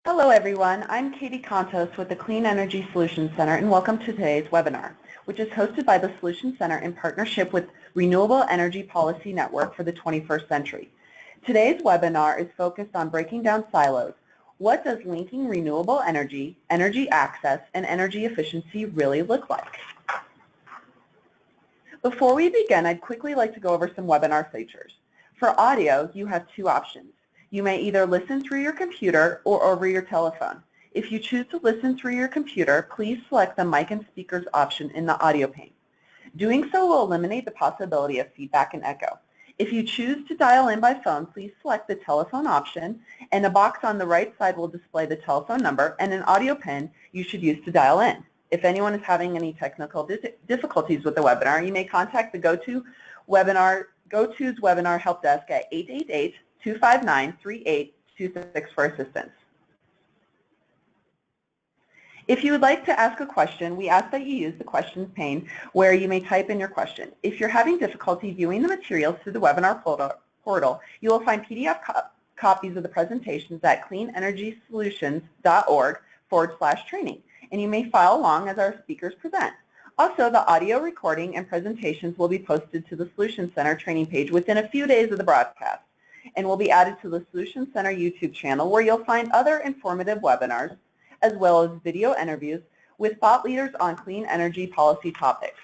Hello everyone, I'm Katie Contos with the Clean Energy Solutions Center and welcome to today's webinar, which is hosted by the Solutions Center in partnership with Renewable Energy Policy Network for the 21st century. Today's webinar is focused on breaking down silos. What does linking renewable energy, energy access, and energy efficiency really look like? Before we begin, I'd quickly like to go over some webinar features. For audio, you have two options. You may either listen through your computer or over your telephone. If you choose to listen through your computer, please select the mic and speakers option in the audio pane. Doing so will eliminate the possibility of feedback and echo. If you choose to dial in by phone, please select the telephone option, and a box on the right side will display the telephone number and an audio pin you should use to dial in. If anyone is having any technical difficulties with the webinar, you may contact the GoTo's webinar help desk at 888-259-3826 for assistance. If you would like to ask a question, we ask that you use the questions pane where you may type in your question. If you're having difficulty viewing the materials through the webinar portal, you will find PDF copies of the presentations at cleanenergysolutions.org/training, and you may follow along as our speakers present. Also, the audio recording and presentations will be posted to the Solutions Center training page within a few days of the broadcast, and will be added to the Solutions Center YouTube channel, where you'll find other informative webinars as well as video interviews with thought leaders on clean energy policy topics.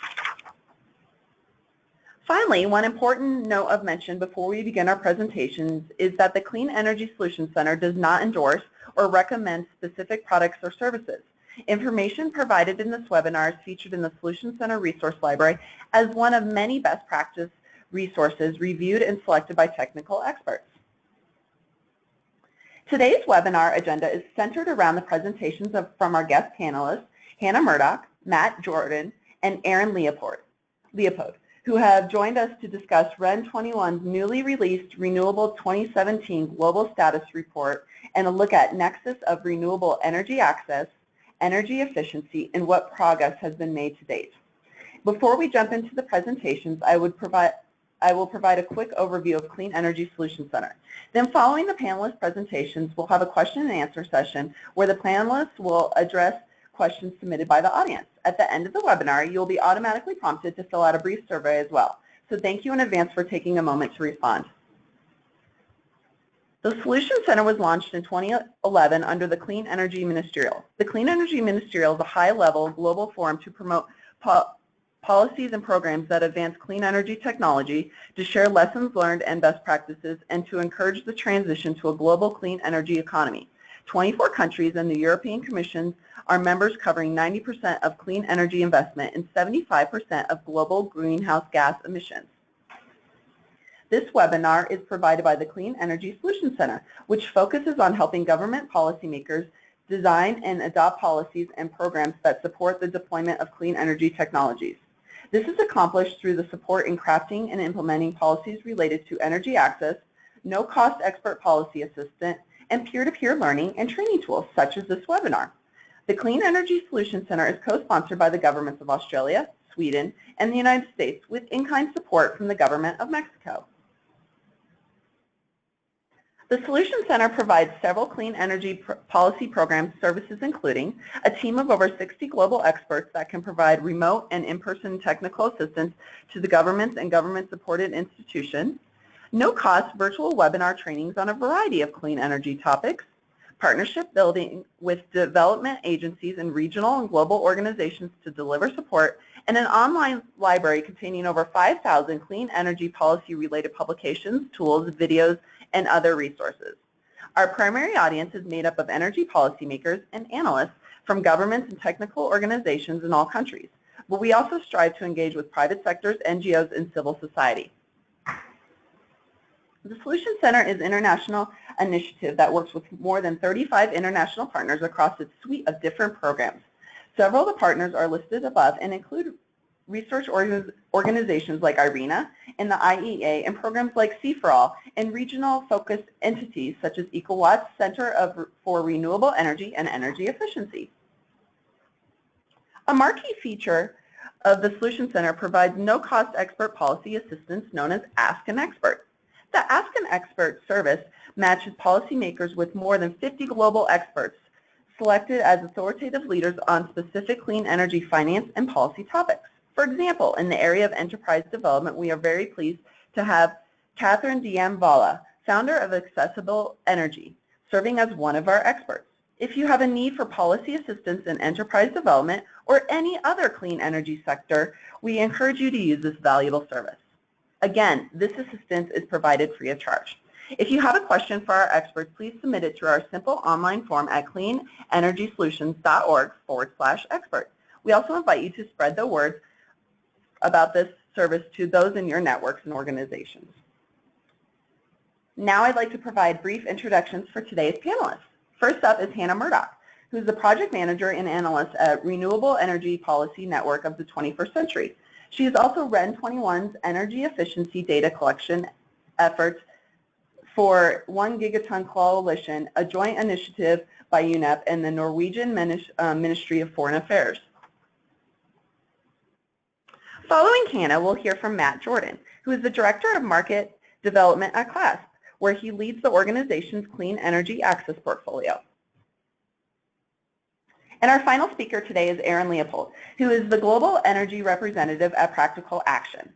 Finally, one important note of mention before we begin our presentations is that the Clean Energy Solutions Center does not endorse or recommend specific products or services. Information provided in this webinar is featured in the Solutions Center Resource Library as one of many best practice resources reviewed and selected by technical experts. Today's webinar agenda is centered around the presentations from our guest panelists, Hannah Murdoch, Matt Jordan, and Aaron Leopold, who have joined us to discuss REN 21's newly released Renewable 2017 Global Status Report and a look at nexus of renewable energy access, energy efficiency, and what progress has been made to date. Before we jump into the presentations, I will provide a quick overview of Clean Energy Solutions Center. Then following the panelist presentations, we'll have a question and answer session where the panelists will address questions submitted by the audience. At the end of the webinar, you'll be automatically prompted to fill out a brief survey as well. So thank you in advance for taking a moment to respond. The Solutions Center was launched in 2011 under the Clean Energy Ministerial. The Clean Energy Ministerial is a high-level global forum to promote policies and programs that advance clean energy technology, to share lessons learned and best practices, and to encourage the transition to a global clean energy economy. 24 countries and the European Commission are members, covering 90% of clean energy investment and 75% of global greenhouse gas emissions. This webinar is provided by the Clean Energy Solutions Center, which focuses on helping government policymakers design and adopt policies and programs that support the deployment of clean energy technologies. This is accomplished through the support in crafting and implementing policies related to energy access, no-cost expert policy assistance, and peer-to-peer learning and training tools, such as this webinar. The Clean Energy Solutions Center is co-sponsored by the governments of Australia, Sweden, and the United States, with in-kind support from the government of Mexico. The Solutions Center provides several clean energy policy programs, services including a team of over 60 global experts that can provide remote and in-person technical assistance to the governments and government-supported institutions, no-cost virtual webinar trainings on a variety of clean energy topics, partnership building with development agencies and regional and global organizations to deliver support, and an online library containing over 5,000 clean energy policy-related publications, tools, videos, and other resources. Our primary audience is made up of energy policymakers and analysts from governments and technical organizations in all countries, but we also strive to engage with private sectors, NGOs, and civil society. The Solutions Center is an international initiative that works with more than 35 international partners across its suite of different programs. Several of the partners are listed above and include research organizations like IRENA and the IEA, and programs like C4All, and regional focused entities such as EcoWatt's Center for Renewable Energy and Energy Efficiency. A marquee feature of the Solutions Center provides no-cost expert policy assistance known as Ask an Expert. The Ask an Expert service matches policymakers with more than 50 global experts selected as authoritative leaders on specific clean energy finance and policy topics. For example, in the area of enterprise development, we are very pleased to have Catherine Diamvala, founder of Accessible Energy, serving as one of our experts. If you have a need for policy assistance in enterprise development or any other clean energy sector, we encourage you to use this valuable service. Again, this assistance is provided free of charge. If you have a question for our experts, please submit it through our simple online form at cleanenergysolutions.org/expert. We also invite you to spread the word about this service to those in your networks and organizations. Now I'd like to provide brief introductions for today's panelists. First up is Hannah Murdoch, who is the project manager and analyst at Renewable Energy Policy Network of the 21st Century. She is also REN21's energy efficiency data collection efforts for 1 Gigaton Coalition, a joint initiative by UNEP and the Norwegian Ministry of Foreign Affairs. Following Hannah, we'll hear from Matt Jordan, who is the Director of Market Development at CLASP, where he leads the organization's clean energy access portfolio. And our final speaker today is Aaron Leopold, who is the Global Energy Representative at Practical Action.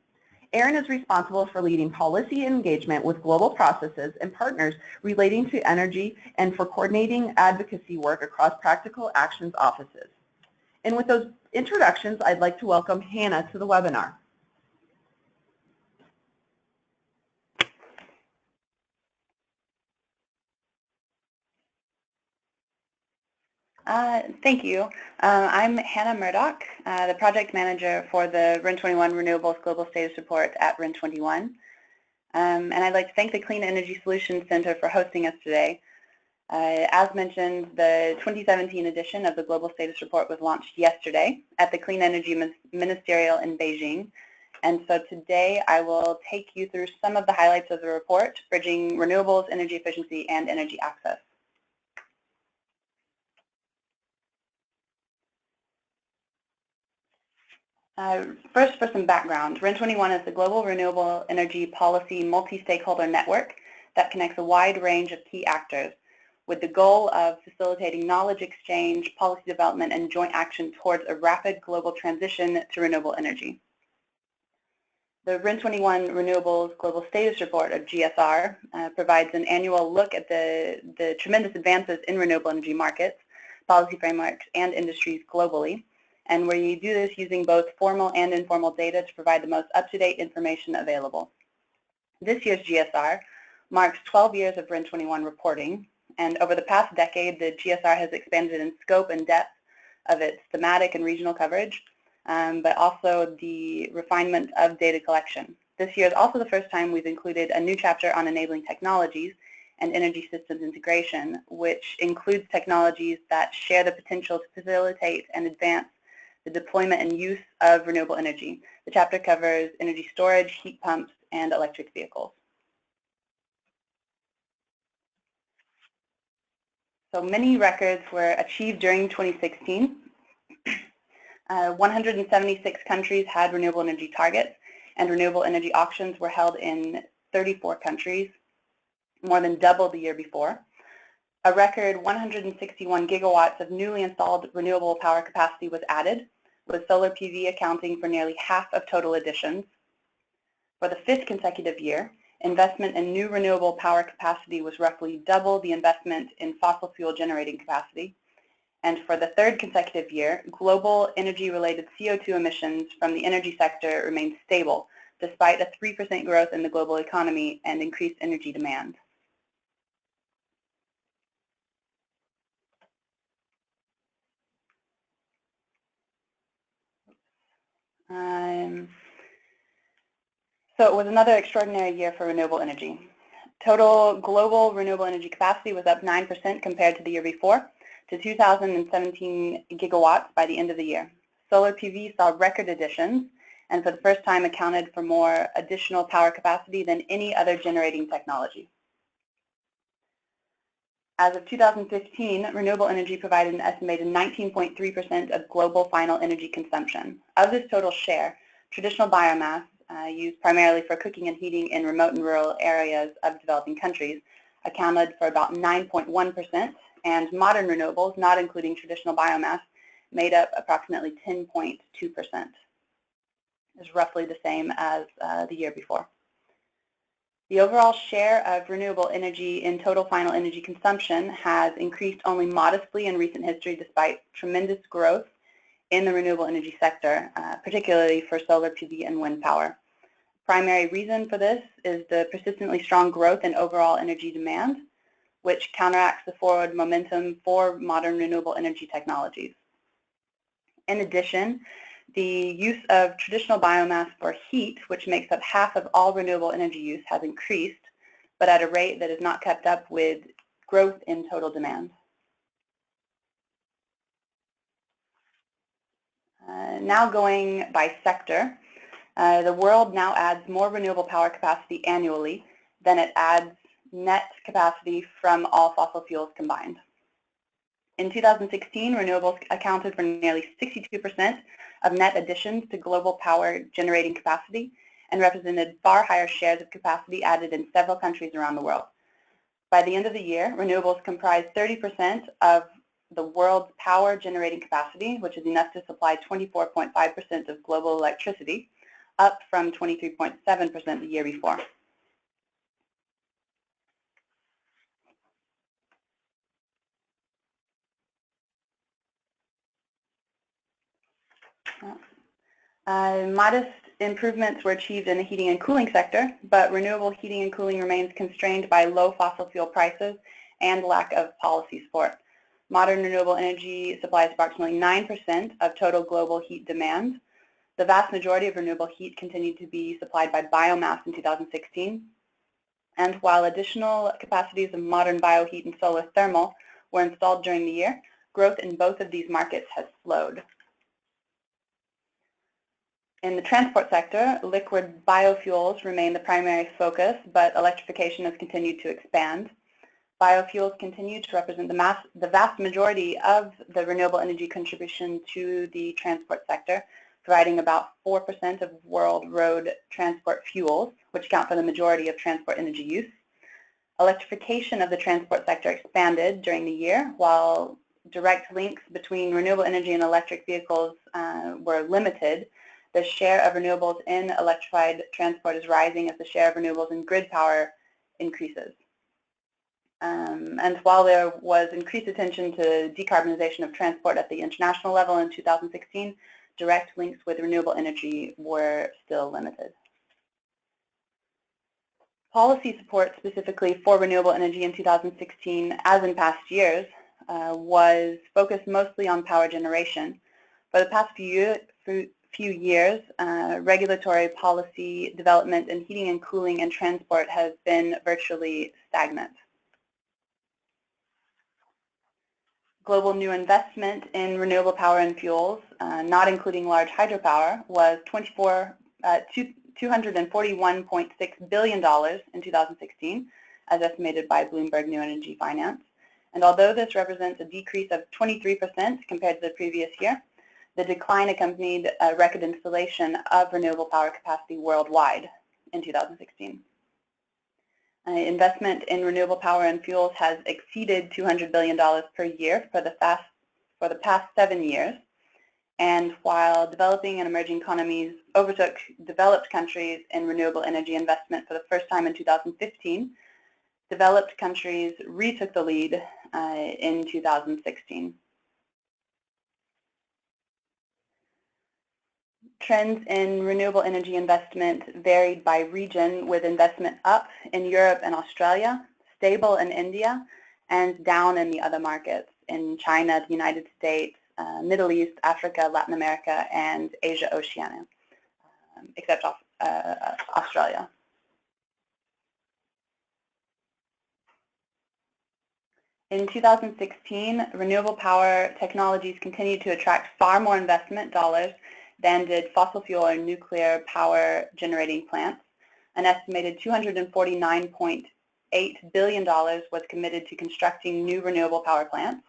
Aaron is responsible for leading policy engagement with global processes and partners relating to energy and for coordinating advocacy work across Practical Action's offices. And with those introductions, I'd like to welcome Hannah to the webinar. Thank you. I'm Hannah Murdoch, the project manager for the REN21 Renewables Global Status Report at REN21. And I'd like to thank the Clean Energy Solutions Center for hosting us today. As mentioned, the 2017 edition of the Global Status Report was launched yesterday at the Clean Energy Ministerial in Beijing. And so today I will take you through some of the highlights of the report, bridging renewables, energy efficiency, and energy access. First, for some background, REN21 is the Global Renewable Energy Policy Multi-Stakeholder Network that connects a wide range of key actors with the goal of facilitating knowledge exchange, policy development, and joint action towards a rapid global transition to renewable energy. The REN21 Renewables Global Status Report, or GSR, provides an annual look at the tremendous advances in renewable energy markets, policy frameworks, and industries globally, and where you do this using both formal and informal data to provide the most up-to-date information available. This year's GSR marks 12 years of REN21 reporting, and over the past decade, the GSR has expanded in scope and depth of its thematic and regional coverage, but also the refinement of data collection. This year is also the first time we've included a new chapter on enabling technologies and energy systems integration, which includes technologies that share the potential to facilitate and advance the deployment and use of renewable energy. The chapter covers energy storage, heat pumps, and electric vehicles. So many records were achieved during 2016. 176 countries had renewable energy targets, and renewable energy auctions were held in 34 countries, more than double the year before. A record 161 gigawatts of newly installed renewable power capacity was added, with solar PV accounting for nearly half of total additions. For the 5th consecutive year, investment in new renewable power capacity was roughly double the investment in fossil fuel generating capacity. And for the 3rd consecutive year, global energy-related CO2 emissions from the energy sector remained stable, despite a 3% growth in the global economy and increased energy demand. So it was another extraordinary year for renewable energy. Total global renewable energy capacity was up 9% compared to the year before, to 2,017 gigawatts by the end of the year. Solar PV saw record additions, and for the first time accounted for more additional power capacity than any other generating technology. As of 2015, renewable energy provided an estimated 19.3% of global final energy consumption. Of this total share, traditional biomass used primarily for cooking and heating in remote and rural areas of developing countries, accounted for about 9.1%, and modern renewables, not including traditional biomass, made up approximately 10.2%. It's roughly the same as the year before. The overall share of renewable energy in total final energy consumption has increased only modestly in recent history despite tremendous growth in the renewable energy sector, particularly for solar PV and wind power. Primary reason for this is the persistently strong growth in overall energy demand, which counteracts the forward momentum for modern renewable energy technologies. In addition, the use of traditional biomass for heat, which makes up half of all renewable energy use, has increased, but at a rate that is not kept up with growth in total demand. Now going by sector, the world now adds more renewable power capacity annually than it adds net capacity from all fossil fuels combined. In 2016, renewables accounted for nearly 62% of net additions to global power generating capacity and represented far higher shares of capacity added in several countries around the world. By the end of the year, renewables comprised 30% of the world's power generating capacity, which is enough to supply 24.5% of global electricity, up from 23.7% the year before. Modest improvements were achieved in the heating and cooling sector, but renewable heating and cooling remains constrained by low fossil fuel prices and lack of policy support. Modern renewable energy supplies approximately 9% of total global heat demand. The vast majority of renewable heat continued to be supplied by biomass in 2016. And while additional capacities of modern bioheat and solar thermal were installed during the year, growth in both of these markets has slowed. In the transport sector, liquid biofuels remain the primary focus, but electrification has continued to expand. Biofuels continue to represent the vast majority of the renewable energy contribution to the transport sector, providing about 4% of world road transport fuels, which account for the majority of transport energy use. Electrification of the transport sector expanded during the year, while direct links between renewable energy and electric vehicles were limited. The share of renewables in electrified transport is rising as the share of renewables in grid power increases. And while there was increased attention to decarbonization of transport at the international level in 2016, direct links with renewable energy were still limited. Policy support specifically for renewable energy in 2016, as in past years, was focused mostly on power generation. For the past few years, regulatory policy development in heating and cooling and transport has been virtually stagnant. Global new investment in renewable power and fuels, not including large hydropower, was $241.6 billion in 2016, as estimated by Bloomberg New Energy Finance. And although this represents a decrease of 23% compared to the previous year, the decline accompanied a record installation of renewable power capacity worldwide in 2016. Investment in renewable power and fuels has exceeded $200 billion per year for the past 7 years. And while developing and emerging economies overtook developed countries in renewable energy investment for the first time in 2015, developed countries retook the lead in 2016. Trends in renewable energy investment varied by region, with investment up in Europe and Australia, stable in India, and down in the other markets in China, the United States, Middle East, Africa, Latin America, and Asia Oceania, except Australia. In 2016, renewable power technologies continued to attract far more investment dollars than did fossil fuel or nuclear power generating plants. An estimated $249.8 billion was committed to constructing new renewable power plants.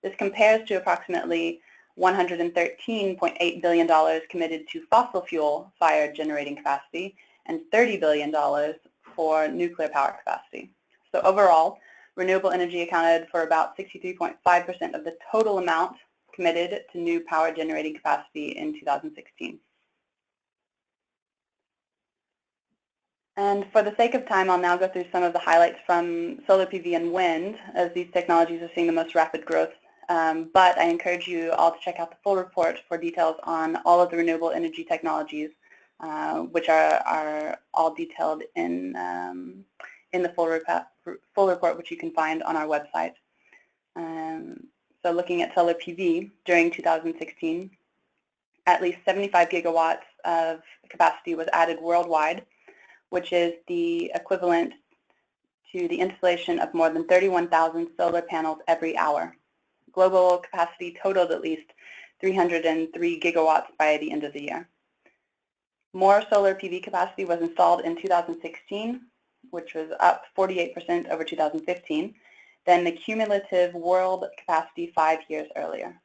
This compares to approximately $113.8 billion committed to fossil fuel-fired generating capacity, and $30 billion for nuclear power capacity. So overall, renewable energy accounted for about 63.5% of the total amount committed to new power generating capacity in 2016. And for the sake of time, I'll now go through some of the highlights from solar PV and wind, as these technologies are seeing the most rapid growth. But I encourage you all to check out the full report for details on all of the renewable energy technologies, which are all detailed in the full report, which you can find on our website. So looking at solar PV, during 2016, at least 75 gigawatts of capacity was added worldwide, which is the equivalent to the installation of more than 31,000 solar panels every hour. Global capacity totaled at least 303 gigawatts by the end of the year. More solar PV capacity was installed in 2016, which was up 48% over 2015, than the cumulative world capacity 5 years earlier.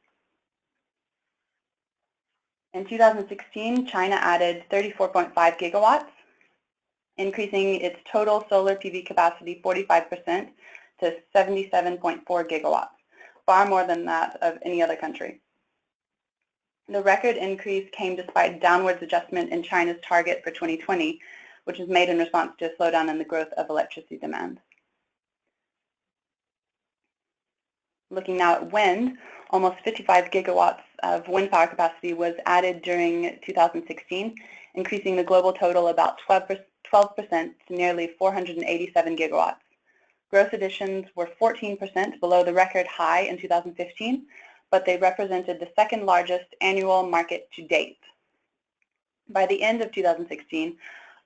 In 2016, China added 34.5 gigawatts, increasing its total solar PV capacity 45% to 77.4 gigawatts, far more than that of any other country. The record increase came despite downwards adjustment in China's target for 2020, which was made in response to a slowdown in the growth of electricity demand. Looking now at wind, almost 55 gigawatts of wind power capacity was added during 2016, increasing the global total about 12% to nearly 487 gigawatts. Gross additions were 14% below the record high in 2015, but they represented the second largest annual market to date. By the end of 2016,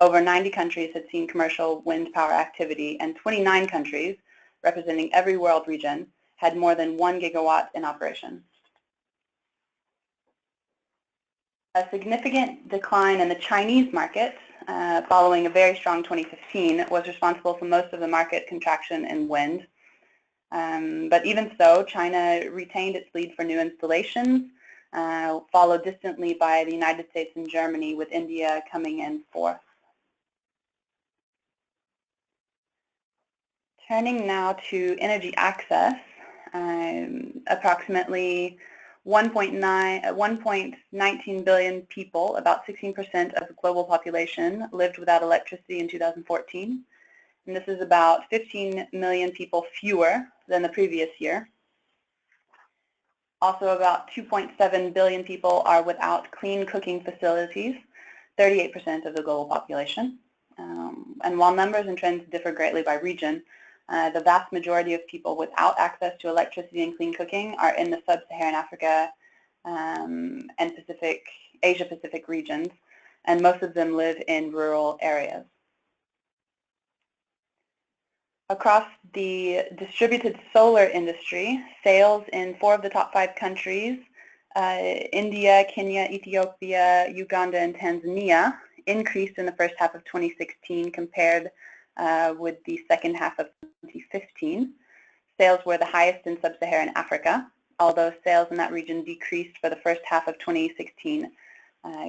over 90 countries had seen commercial wind power activity, and 29 countries, representing every world region, had more than 1 gigawatt in operation. A significant decline in the Chinese market, following a very strong 2015, was responsible for most of the market contraction in wind. But even so, China retained its lead for new installations, followed distantly by the United States and Germany, with India coming in fourth. Turning now to energy access, approximately 1.19 billion people, about 16% of the global population, lived without electricity in 2014. And this is about 15 million people fewer than the previous year. Also, about 2.7 billion people are without clean cooking facilities, 38% of the global population. And while numbers and trends differ greatly by region, the vast majority of people without access to electricity and clean cooking are in the sub-Saharan Africa and Asia-Pacific regions, and most of them live in rural areas. Across the distributed solar industry, sales in 4 of the top 5 countries, India, Kenya, Ethiopia, Uganda, and Tanzania, increased in the first half of 2016 compared with the second half of 2015. Sales were the highest in sub-Saharan Africa, although sales in that region decreased for the first half of 2016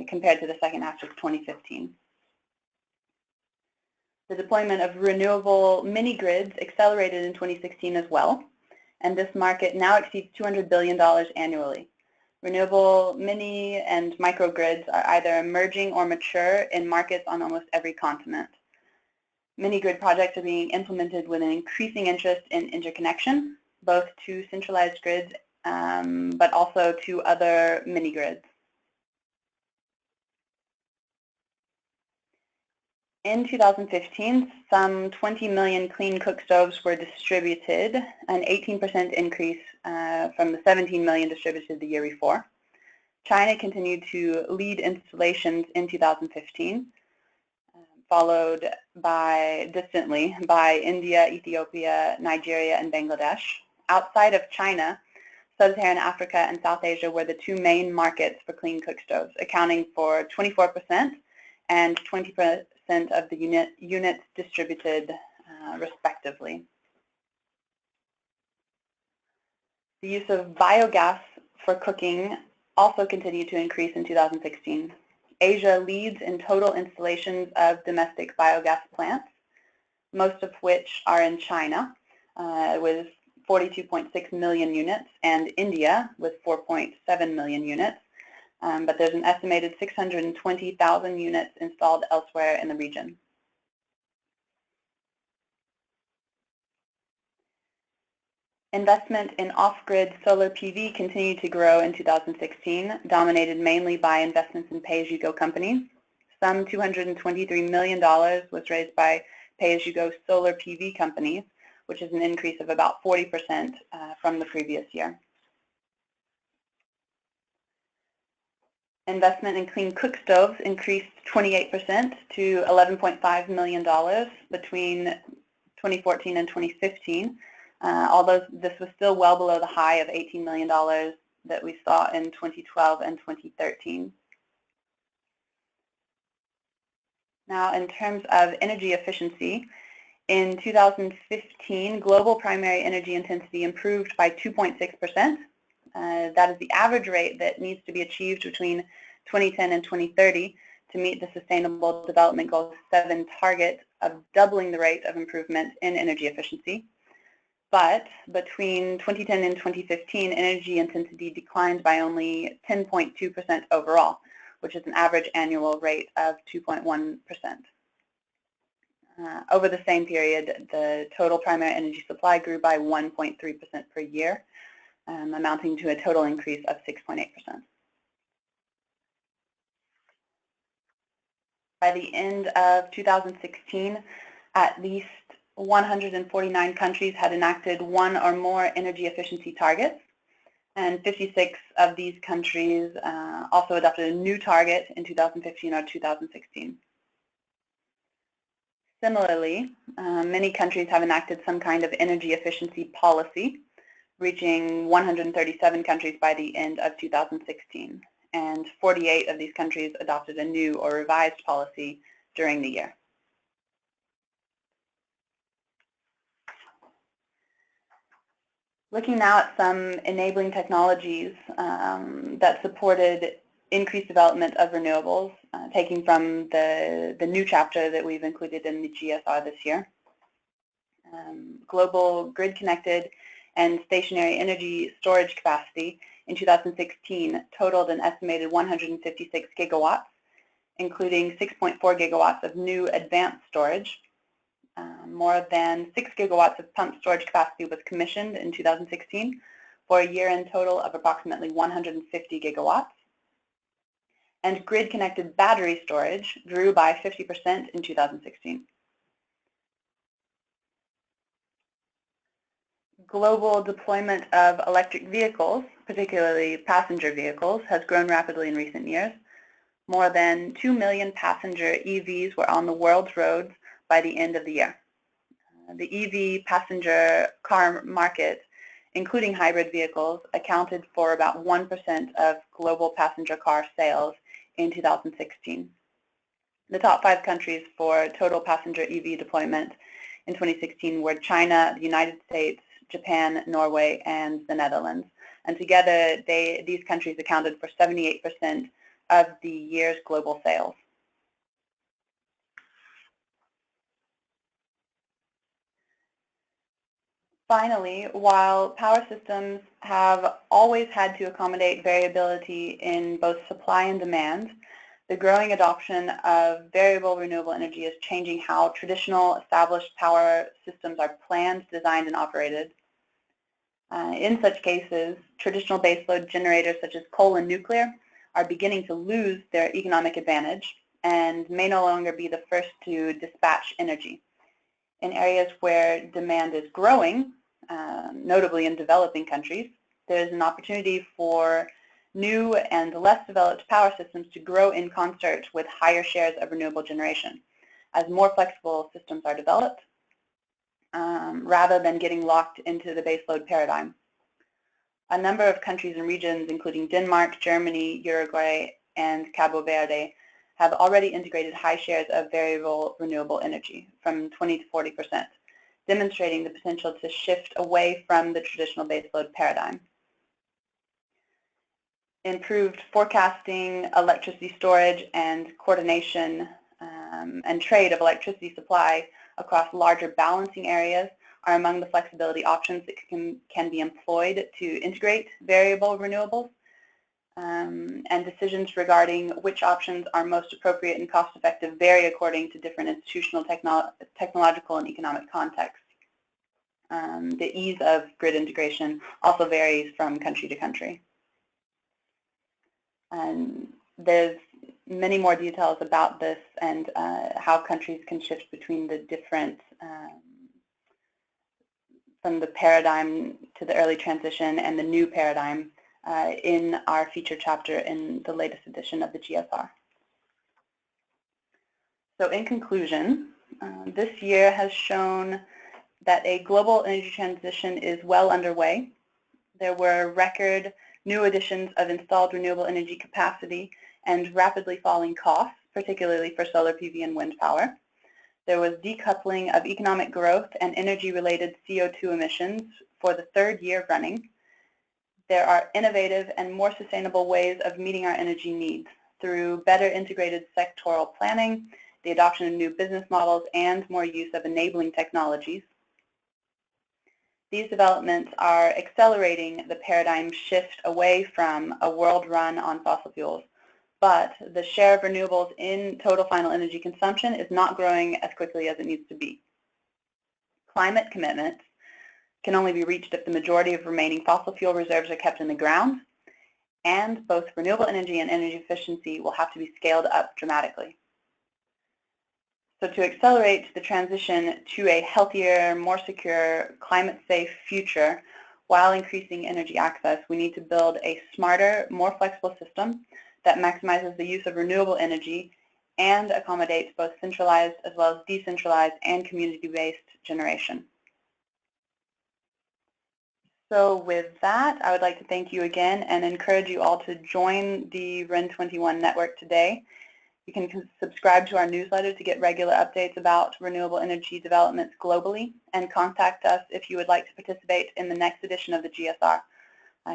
compared to the second half of 2015. The deployment of renewable mini-grids accelerated in 2016 as well, and this market now exceeds $200 billion annually. Renewable mini and microgrids are either emerging or mature in markets on almost every continent. Mini-grid projects are being implemented with an increasing interest in interconnection, both to centralized grids, but also to other mini-grids. In 2015, some 20 million clean cook stoves were distributed, an 18% increase from the 17 million distributed the year before. China continued to lead installations in 2015, followed distantly by India, Ethiopia, Nigeria, and Bangladesh. Outside of China, Sub-Saharan Africa and South Asia were the 2 main markets for clean cook stoves, accounting for 24% and 20% of the units distributed respectively. The use of biogas for cooking also continued to increase in 2016. Asia leads in total installations of domestic biogas plants, most of which are in China, with 42.6 million units, and India with 4.7 million units. But there's an estimated 620,000 units installed elsewhere in the region. Investment in off-grid solar PV continued to grow in 2016, dominated mainly by investments in pay-as-you-go companies. Some $223 million was raised by pay-as-you-go solar PV companies, which is an increase of about 40% from the previous year. Investment in clean cook stoves increased 28% to $11.5 million between 2014 and 2015, although this was still well below the high of $18 million that we saw in 2012 and 2013. Now, in terms of energy efficiency, in 2015, global primary energy intensity improved by 2.6%. That is the average rate that needs to be achieved between 2010 and 2030 to meet the Sustainable Development Goal 7 target of doubling the rate of improvement in energy efficiency. But between 2010 and 2015, energy intensity declined by only 10.2% overall, which is an average annual rate of 2.1%. Over the same period, the total primary energy supply grew by 1.3% per year, amounting to a total increase of 6.8%. By the end of 2016, at least 149 countries had enacted one or more energy efficiency targets, and 56 of these countries also adopted a new target in 2015 or 2016. Similarly, many countries have enacted some kind of energy efficiency policy, reaching 137 countries by the end of 2016, and 48 of these countries adopted a new or revised policy during the year. Looking now at some enabling technologies that supported increased development of renewables, taking from the new chapter that we've included in the GSR this year. Global grid-connected and stationary energy storage capacity in 2016 totaled an estimated 156 gigawatts, including 6.4 gigawatts of new advanced storage. More than 6 gigawatts of pumped storage capacity was commissioned in 2016 for a year-end total of approximately 150 gigawatts. And grid-connected battery storage grew by 50% in 2016. Global deployment of electric vehicles, particularly passenger vehicles, has grown rapidly in recent years. More than 2 million passenger EVs were on the world's roads by the end of the year. The EV passenger car market, including hybrid vehicles, accounted for about 1% of global passenger car sales in 2016. The top 5 countries for total passenger EV deployment in 2016 were China, the United States, Japan, Norway, and the Netherlands. And together, these countries accounted for 78% of the year's global sales. Finally, while power systems have always had to accommodate variability in both supply and demand, the growing adoption of variable renewable energy is changing how traditional established power systems are planned, designed, and operated. In such cases, traditional baseload generators such as coal and nuclear are beginning to lose their economic advantage and may no longer be the first to dispatch energy. In areas where demand is growing, notably in developing countries, there is an opportunity for new and less developed power systems to grow in concert with higher shares of renewable generation as more flexible systems are developed, rather than getting locked into the baseload paradigm. A number of countries and regions, including Denmark, Germany, Uruguay, and Cabo Verde, have already integrated high shares of variable renewable energy, from 20 to 40%, demonstrating the potential to shift away from the traditional baseload paradigm. Improved forecasting, electricity storage, and coordination and trade of electricity supply across larger balancing areas are among the flexibility options that can be employed to integrate variable renewables. And decisions regarding which options are most appropriate and cost-effective vary according to different institutional, technological, and economic contexts. The ease of grid integration also varies from country to country. And there's many more details about this and how countries can shift between the different, from the paradigm to the early transition and the new paradigm in our feature chapter in the latest edition of the GSR. So in conclusion, this year has shown that a global energy transition is well underway. There were record new additions of installed renewable energy capacity and rapidly falling costs, particularly for solar PV and wind power. There was decoupling of economic growth and energy-related CO2 emissions for the third year running. There are innovative and more sustainable ways of meeting our energy needs through better integrated sectoral planning, the adoption of new business models, and more use of enabling technologies. These developments are accelerating the paradigm shift away from a world run on fossil fuels, but the share of renewables in total final energy consumption is not growing as quickly as it needs to be. Climate commitments can only be reached if the majority of remaining fossil fuel reserves are kept in the ground, and both renewable energy and energy efficiency will have to be scaled up dramatically. So to accelerate the transition to a healthier, more secure, climate-safe future while increasing energy access, we need to build a smarter, more flexible system that maximizes the use of renewable energy and accommodates both centralized as well as decentralized and community-based generation. So with that, I would like to thank you again and encourage you all to join the REN21 network today. You can subscribe to our newsletter to get regular updates about renewable energy developments globally, and contact us if you would like to participate in the next edition of the GSR.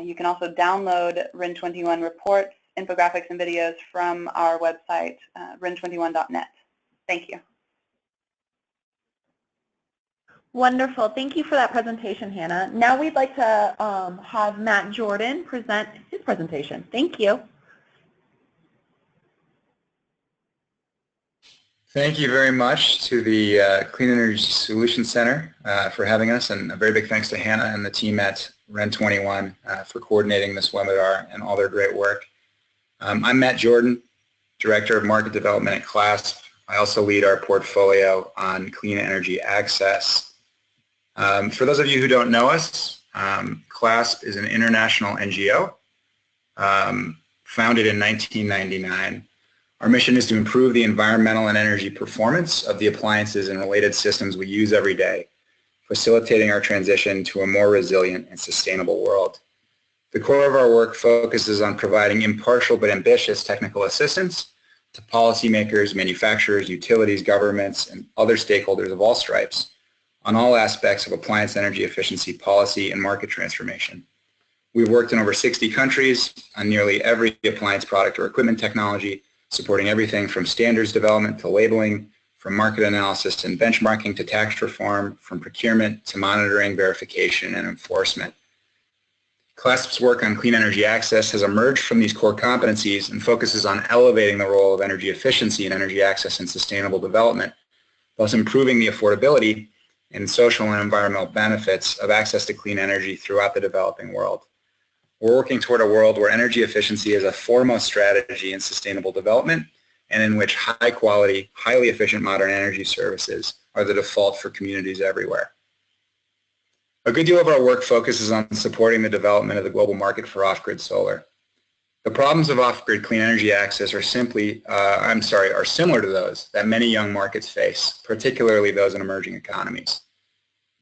You can also download REN21 reports, infographics, and videos from our website, ren21.net. Thank you. Wonderful. Thank you for that presentation, Hannah. Now we'd like to have Matt Jordan present his presentation. Thank you. Thank you very much to the Clean Energy Solutions Center for having us, and a very big thanks to Hannah and the team at REN21 for coordinating this webinar and all their great work. I'm Matt Jordan, Director of Market Development at CLASP. I also lead our portfolio on clean energy access. For those of you who don't know us, CLASP is an international NGO founded in 1999. Our mission is to improve the environmental and energy performance of the appliances and related systems we use every day, facilitating our transition to a more resilient and sustainable world. The core of our work focuses on providing impartial but ambitious technical assistance to policymakers, manufacturers, utilities, governments, and other stakeholders of all stripes on all aspects of appliance energy efficiency policy and market transformation. We've worked in over 60 countries on nearly every appliance product or equipment technology, supporting everything from standards development to labeling, from market analysis and benchmarking to tax reform, from procurement to monitoring, verification, and enforcement. CLASP's work on clean energy access has emerged from these core competencies and focuses on elevating the role of energy efficiency and energy access in sustainable development, thus improving the affordability and social and environmental benefits of access to clean energy throughout the developing world. We're working toward a world where energy efficiency is a foremost strategy in sustainable development, and in which high quality, highly efficient modern energy services are the default for communities everywhere. A good deal of our work focuses on supporting the development of the global market for off-grid solar. The problems of off-grid clean energy access are are similar to those that many young markets face, particularly those in emerging economies.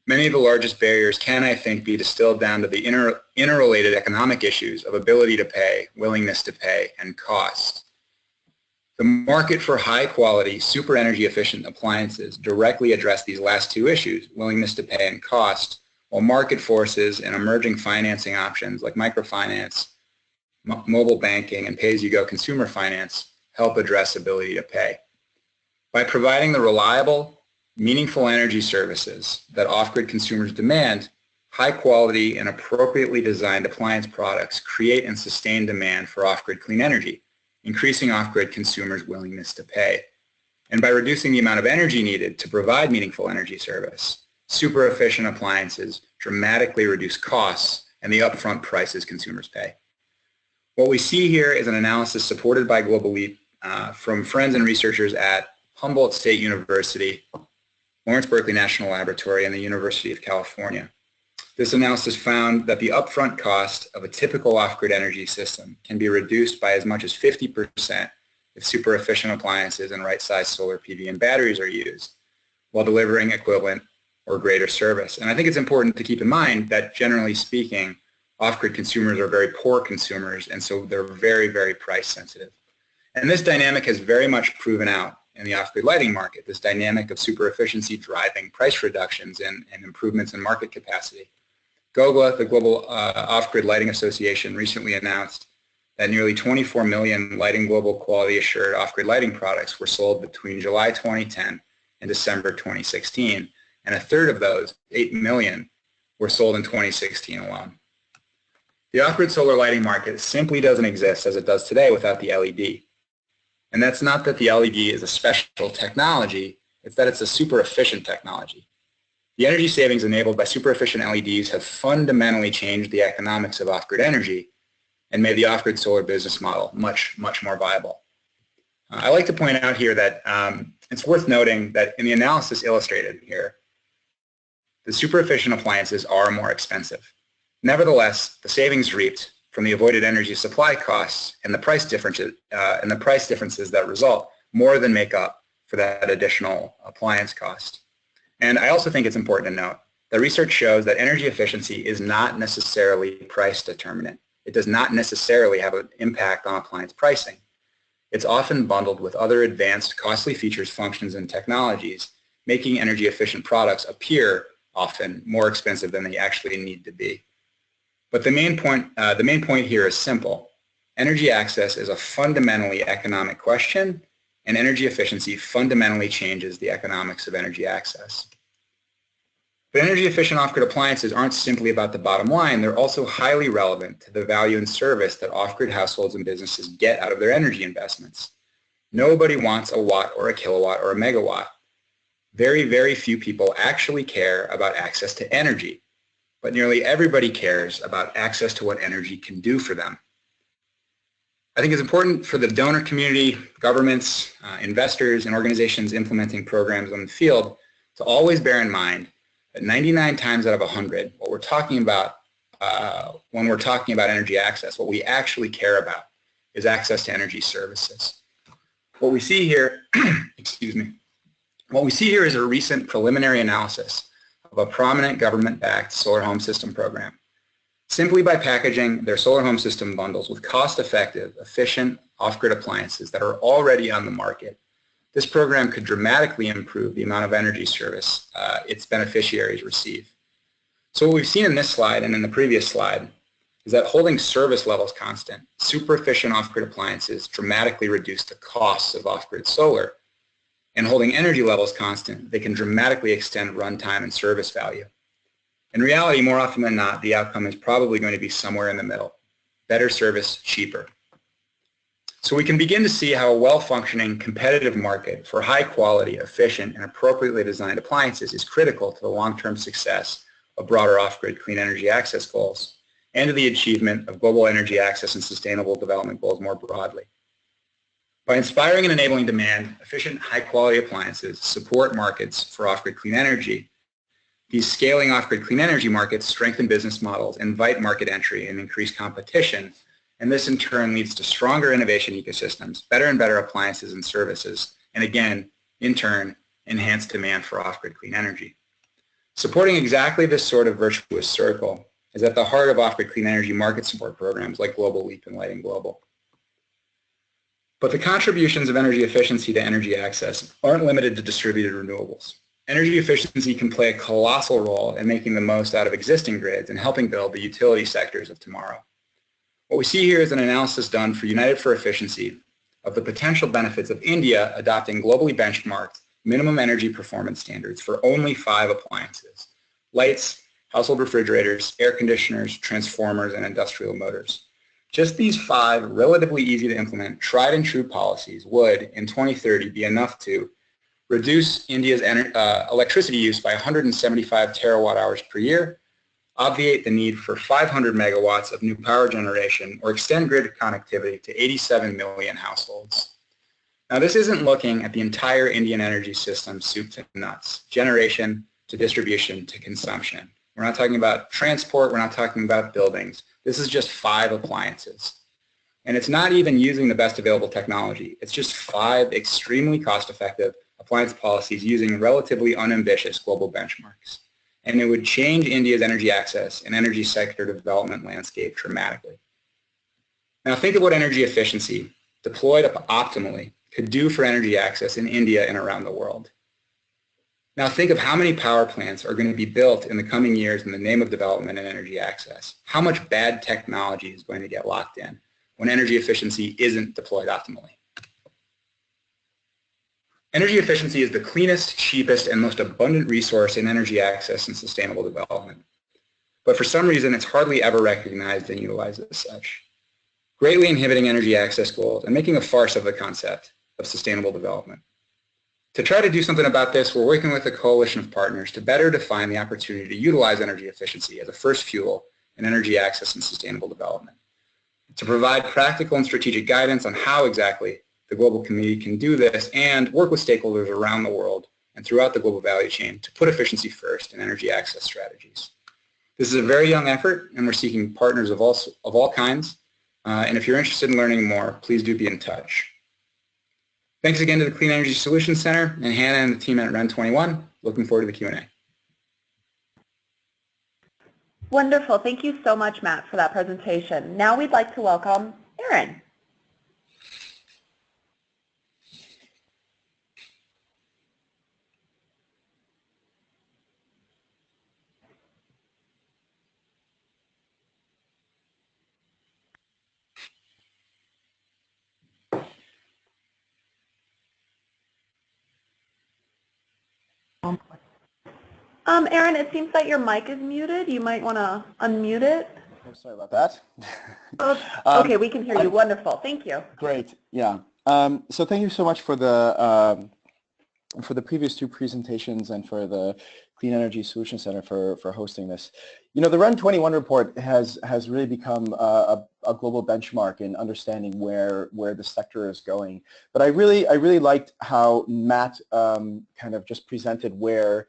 Many of the largest barriers can, I think, be distilled down to the interrelated economic issues of ability to pay, willingness to pay, and cost. The market for high-quality, super energy efficient appliances directly address these last two issues, willingness to pay and cost, while market forces and emerging financing options like microfinance mobile banking, and pay-as-you-go consumer finance help address ability to pay. By providing the reliable, meaningful energy services that off-grid consumers demand, high-quality and appropriately designed appliance products create and sustain demand for off-grid clean energy, increasing off-grid consumers' willingness to pay. And by reducing the amount of energy needed to provide meaningful energy service, super efficient appliances dramatically reduce costs and the upfront prices consumers pay. What we see here is an analysis supported by Global Leap from friends and researchers at Humboldt State University, Lawrence Berkeley National Laboratory, and the University of California. This analysis found that the upfront cost of a typical off-grid energy system can be reduced by as much as 50% if super efficient appliances and right-sized solar PV and batteries are used, while delivering equivalent or greater service. And I think it's important to keep in mind that, generally speaking, off-grid consumers are very poor consumers, and so they're very, very price sensitive. And this dynamic has very much proven out in the off-grid lighting market, this dynamic of super efficiency driving price reductions and improvements in market capacity. GOGLA, the Global Off-Grid Lighting Association, recently announced that nearly 24 million Lighting Global Quality Assured off-grid lighting products were sold between July 2010 and December 2016, and a third of those, 8 million, were sold in 2016 alone. The off-grid solar lighting market simply doesn't exist as it does today without the LED. And that's not that the LED is a special technology, it's that it's a super efficient technology. The energy savings enabled by super efficient LEDs have fundamentally changed the economics of off-grid energy and made the off-grid solar business model much, much more viable. I like to point out here that it's worth noting that in the analysis illustrated here, the super efficient appliances are more expensive. Nevertheless, the savings reaped from the avoided energy supply costs and the price differences that result more than make up for that additional appliance cost. And I also think it's important to note that research shows that energy efficiency is not necessarily price determinant. It does not necessarily have an impact on appliance pricing. It's often bundled with other advanced costly features, functions, and technologies, making energy efficient products appear often more expensive than they actually need to be. But the main point here is simple. Energy access is a fundamentally economic question, and energy efficiency fundamentally changes the economics of energy access. But energy efficient off-grid appliances aren't simply about the bottom line, they're also highly relevant to the value and service that off-grid households and businesses get out of their energy investments. Nobody wants a watt or a kilowatt or a megawatt. Very, very few people actually care about access to energy, but nearly everybody cares about access to what energy can do for them. I think it's important for the donor community, governments, investors, and organizations implementing programs on the field to always bear in mind that 99 times out of 100, what we're talking about when we're talking about energy access, what we actually care about is access to energy services. What we see here, what we see here is a recent preliminary analysis of a prominent government-backed solar home system program. Simply by packaging their solar home system bundles with cost-effective, efficient off-grid appliances that are already on the market, this program could dramatically improve the amount of energy service its beneficiaries receive. So what we've seen in this slide and in the previous slide is that holding service levels constant, super efficient off-grid appliances dramatically reduce the costs of off-grid solar, and holding energy levels constant, they can dramatically extend runtime and service value. In reality, more often than not, the outcome is probably going to be somewhere in the middle. Better service, cheaper. So we can begin to see how a well-functioning competitive market for high-quality, efficient, and appropriately designed appliances is critical to the long-term success of broader off-grid clean energy access goals and to the achievement of global energy access and sustainable development goals more broadly. By inspiring and enabling demand, efficient, high-quality appliances support markets for off-grid clean energy. These scaling off-grid clean energy markets strengthen business models, invite market entry, and increase competition, and this in turn leads to stronger innovation ecosystems, better and better appliances and services, and again, in turn, enhanced demand for off-grid clean energy. Supporting exactly this sort of virtuous circle is at the heart of off-grid clean energy market support programs like Global Leap and Lighting Global. But the contributions of energy efficiency to energy access aren't limited to distributed renewables. Energy efficiency can play a colossal role in making the most out of existing grids and helping build the utility sectors of tomorrow. What we see here is an analysis done for United for Efficiency of the potential benefits of India adopting globally benchmarked minimum energy performance standards for only 5 appliances: lights, household refrigerators, air conditioners, transformers, and industrial motors. Just these 5 relatively easy to implement, tried and true policies would, in 2030, be enough to reduce India's electricity use by 175 terawatt hours per year, obviate the need for 500 megawatts of new power generation, or extend grid connectivity to 87 million households. Now, this isn't looking at the entire Indian energy system soup to nuts, generation to distribution to consumption. We're not talking about transport, we're not talking about buildings. This is just 5 appliances. And it's not even using the best available technology. It's just 5 extremely cost-effective appliance policies using relatively unambitious global benchmarks. And it would change India's energy access and energy sector development landscape dramatically. Now think of what energy efficiency, deployed optimally, could do for energy access in India and around the world. Now think of how many power plants are going to be built in the coming years in the name of development and energy access. How much bad technology is going to get locked in when energy efficiency isn't deployed optimally. Energy efficiency is the cleanest, cheapest, and most abundant resource in energy access and sustainable development. But for some reason, it's hardly ever recognized and utilized as such, greatly inhibiting energy access goals and making a farce of the concept of sustainable development. To try to do something about this, we're working with a coalition of partners to better define the opportunity to utilize energy efficiency as a first fuel in energy access and sustainable development, to provide practical and strategic guidance on how exactly the global community can do this, and work with stakeholders around the world and throughout the global value chain to put efficiency first in energy access strategies. This is a very young effort, and we're seeking partners of all kinds. And if you're interested in learning more, please do be in touch. Thanks again to the Clean Energy Solutions Center and Hannah and the team at REN21. Looking forward to the Q&A. Wonderful. Thank you so much, Matt, for that presentation. Now we'd like to welcome Aaron. Aaron, it seems that your mic is muted. You might want to unmute it. Oh, sorry about that. Okay, we can hear you. Wonderful. Thank you. Great. Yeah. So thank you so much for the previous 2 presentations and for the Clean Energy Solutions Center for hosting this. You know, the REN21 report has really become a global benchmark in understanding where the sector is going. But I really liked how Matt kind of just presented where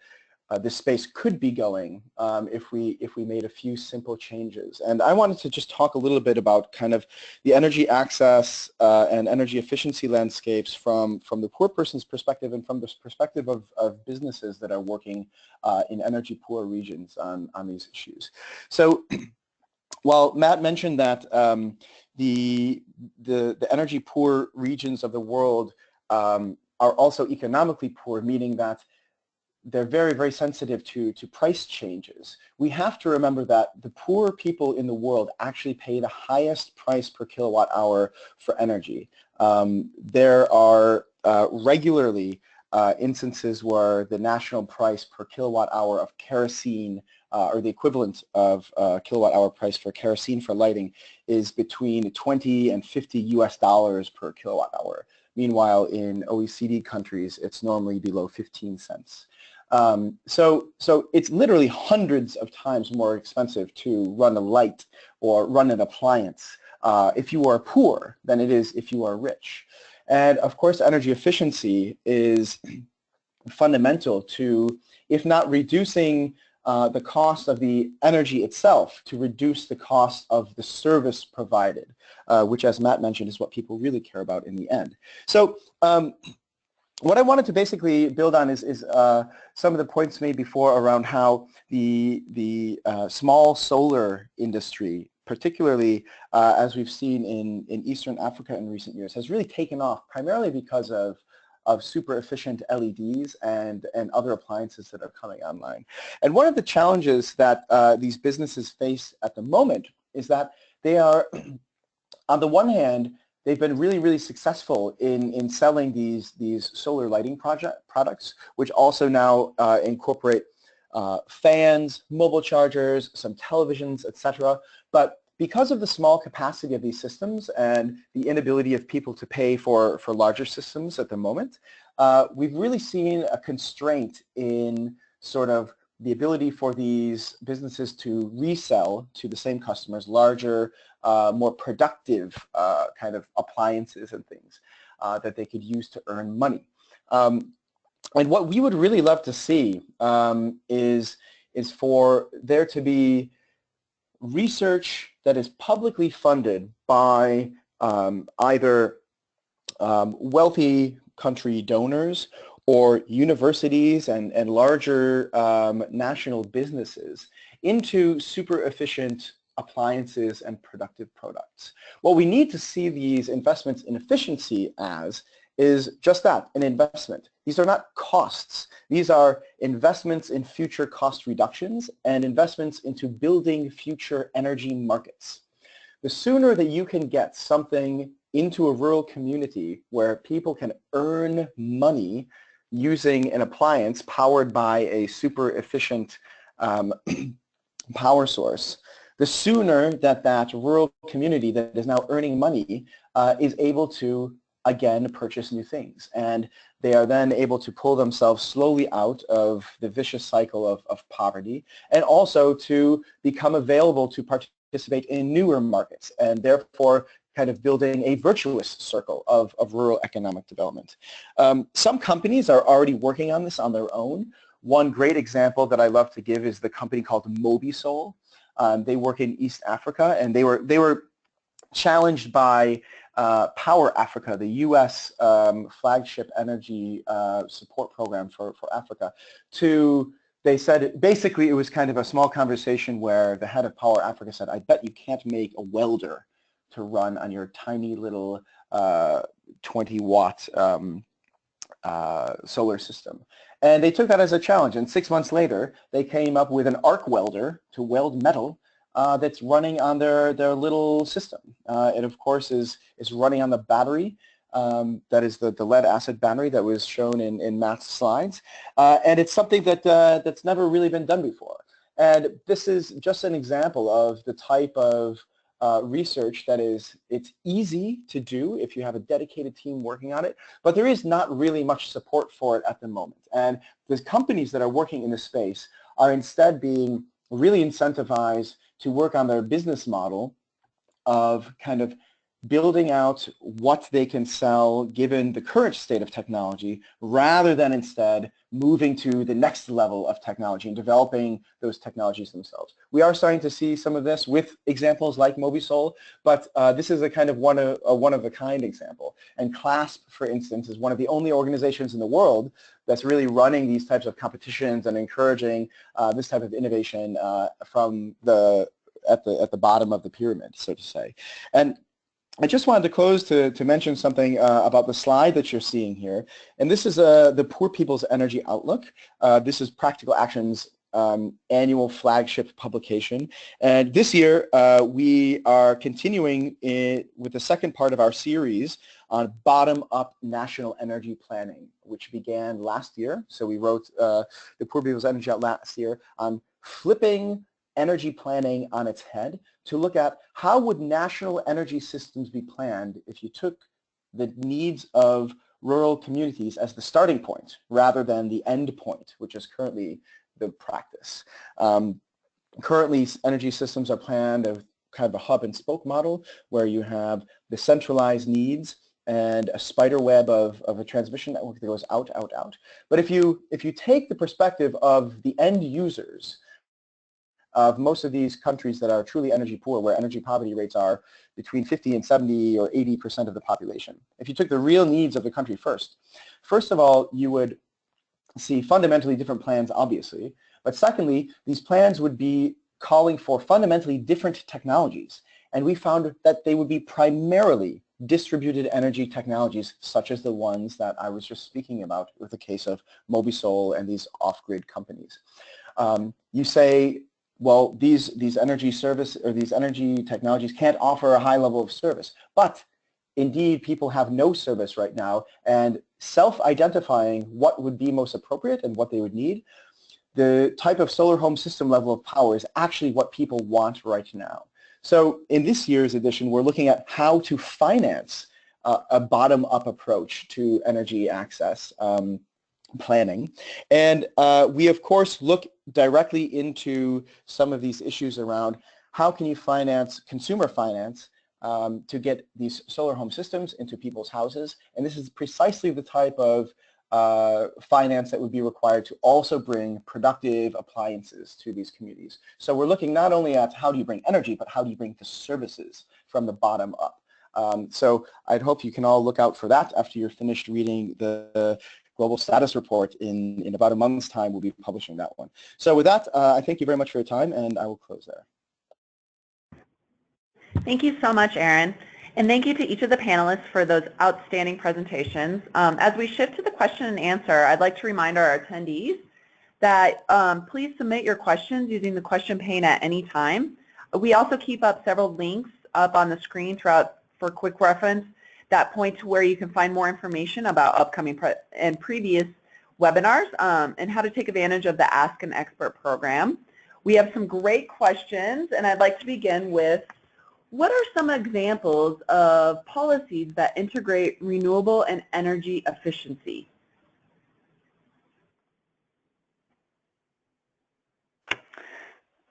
this space could be going if we made a few simple changes. And I wanted to just talk a little bit about kind of the energy access and energy efficiency landscapes from the poor person's perspective and from the perspective of businesses that are working in energy poor regions on these issues. So while Matt mentioned that the energy poor regions of the world are also economically poor, meaning that they're very, very sensitive to price changes. We have to remember that the poor people in the world actually pay the highest price per kilowatt hour for energy. There are regularly instances where the national price per kilowatt hour of kerosene or the equivalent of kilowatt hour price for kerosene for lighting is between 20 and 50 US dollars per kilowatt hour. Meanwhile, in OECD countries, it's normally below 15 cents. So it's literally hundreds of times more expensive to run a light or run an appliance if you are poor than it is if you are rich. And of course, energy efficiency is fundamental to, if not reducing the cost of the energy itself, to reduce the cost of the service provided, which, as Matt mentioned, is what people really care about in the end. So what I wanted to basically build on is some of the points made before around how the small solar industry, particularly as we've seen in Eastern Africa in recent years, has really taken off primarily because of super efficient LEDs and other appliances that are coming online. And one of the challenges that these businesses face at the moment is that they are On the one hand, they've been really, really successful in selling these solar lighting products, which also now incorporate fans, mobile chargers, some televisions, etc. But because of the small capacity of these systems and the inability of people to pay for larger systems at the moment, we've really seen a constraint in sort of the ability for these businesses to resell to the same customers larger, more productive kind of appliances and things that they could use to earn money. And what we would really love to see is for there to be research that is publicly funded by either wealthy country donors or universities and larger national businesses into super efficient appliances and productive products. What we need to see these investments in efficiency as is just that, an investment. These are not costs. These are investments in future cost reductions and investments into building future energy markets. The sooner that you can get something into a rural community where people can earn money using an appliance powered by a super efficient power source, the sooner that rural community that is now earning money is able to again purchase new things, and they are then able to pull themselves slowly out of the vicious cycle of poverty, and also to become available to participate in newer markets, and therefore kind of building a virtuous circle of rural economic development. Some companies are already working on this on their own. One great example that I love to give is the company called Mobisol. They work in East Africa, and they were challenged by Power Africa, the U.S. flagship energy support program for Africa, they said, basically it was kind of a small conversation where the head of Power Africa said, I bet you can't make a welder to run on your tiny little 20-watt solar system. And they took that as a challenge, and 6 months later, they came up with an arc welder to weld metal that's running on their little system. It, of course, is running on the battery. That is the lead acid battery that was shown in Matt's slides. And it's something that's never really been done before. And this is just an example of the type of research that it's easy to do if you have a dedicated team working on it, but there is not really much support for it at the moment. And the companies that are working in this space are instead being really incentivized to work on their business model of kind of building out what they can sell given the current state of technology, rather than instead moving to the next level of technology and developing those technologies themselves. We are starting to see some of this with examples like Mobisol, but this is a kind of one-of-a-kind example. And CLASP, for instance, is one of the only organizations in the world that's really running these types of competitions and encouraging this type of innovation from at the bottom of the pyramid, so to say. And I just wanted to close to mention something about the slide that you're seeing here. And this is the Poor People's Energy Outlook. This is Practical Action's annual flagship publication. And this year, we are continuing with the second part of our series on bottom-up national energy planning, which began last year. So we wrote the Poor People's Energy Outlook last year on flipping energy planning on its head to look at how would national energy systems be planned if you took the needs of rural communities as the starting point rather than the end point, which is currently the practice. Currently, energy systems are planned of kind of a hub and spoke model where you have the centralized needs and a spider web of a transmission network that goes out, out, out. But if you take the perspective of the end users of most of these countries that are truly energy poor, where energy poverty rates are between 50 and 70 or 80% of the population. If you took the real needs of the country first of all, you would see fundamentally different plans, obviously. But secondly, these plans would be calling for fundamentally different technologies. And we found that they would be primarily distributed energy technologies, such as the ones that I was just speaking about with the case of Mobisol and these off-grid companies. You say, well, these energy service or these energy technologies can't offer a high level of service. But indeed, people have no service right now, and self-identifying what would be most appropriate and what they would need, the type of solar home system level of power is actually what people want right now. So in this year's edition, we're looking at how to finance a bottom-up approach to energy access planning. And we, of course, look directly into some of these issues around how can you finance consumer finance to get these solar home systems into people's houses. And this is precisely the type of finance that would be required to also bring productive appliances to these communities. So we're looking not only at how do you bring energy, but how do you bring the services from the bottom up. So I'd hope you can all look out for that after you're finished reading the Global Status Report. In about a month's time, we'll be publishing that one. So with that, I thank you very much for your time, and I will close there. Thank you so much, Aaron. And thank you to each of the panelists for those outstanding presentations. As we shift to the question and answer, I'd like to remind our attendees that please submit your questions using the question pane at any time. We also keep up several links up on the screen throughout for quick reference that point to where you can find more information about upcoming and previous webinars and how to take advantage of the Ask an Expert program. We have some great questions, and I'd like to begin with, what are some examples of policies that integrate renewable and energy efficiency?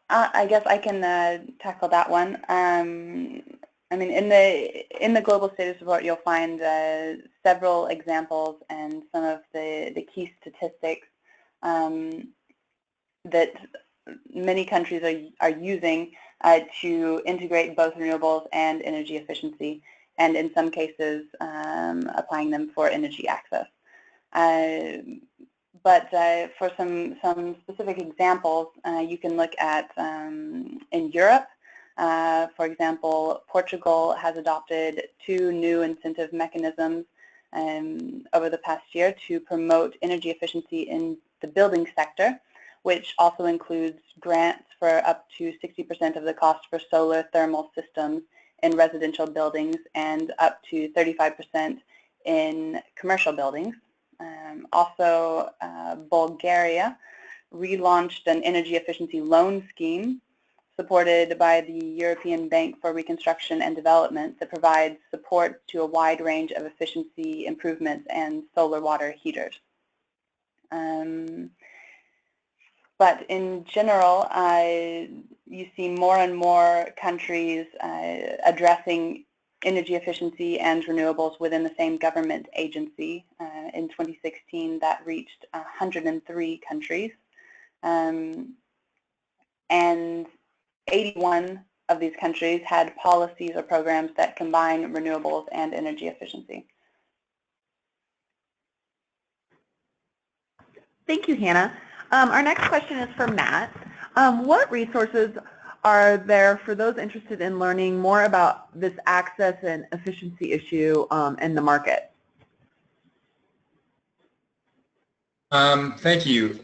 I guess I can tackle that one. I mean, in the Global Status Report, you'll find several examples and some of the key statistics that many countries are using to integrate both renewables and energy efficiency, and in some cases applying them for energy access. But for some specific examples, you can look at in Europe. For example, Portugal has adopted 2 new incentive mechanisms over the past year to promote energy efficiency in the building sector, which also includes grants for up to 60% of the cost for solar thermal systems in residential buildings and up to 35% in commercial buildings. Also, Bulgaria relaunched an energy efficiency loan scheme supported by the European Bank for Reconstruction and Development that provides support to a wide range of efficiency improvements and solar water heaters. But in general, you see more and more countries addressing energy efficiency and renewables within the same government agency. In 2016, that reached 103 countries. And 81 of these countries had policies or programs that combine renewables and energy efficiency. Thank you, Hannah. Our next question is for Matt. What resources are there for those interested in learning more about this access and efficiency issue in the market? Thank you.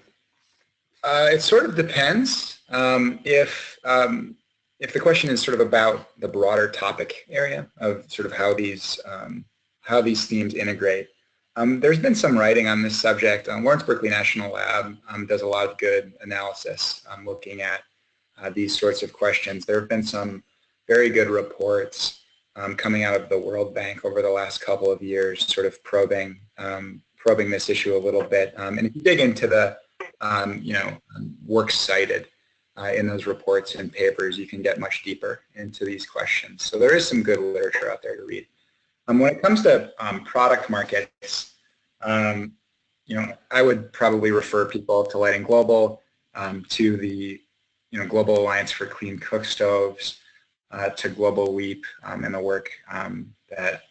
It sort of depends. If the question is sort of about the broader topic area of sort of how these themes integrate, there's been some writing on this subject. Lawrence Berkeley National Lab does a lot of good analysis looking at these sorts of questions. There have been some very good reports coming out of the World Bank over the last couple of years, sort of probing this issue a little bit. And if you dig into the works cited in those reports and papers, you can get much deeper into these questions. So there is some good literature out there to read. When it comes to product markets, I would probably refer people to Lighting Global, to the Global Alliance for Clean Cook Stoves, to Global LEAP and the work that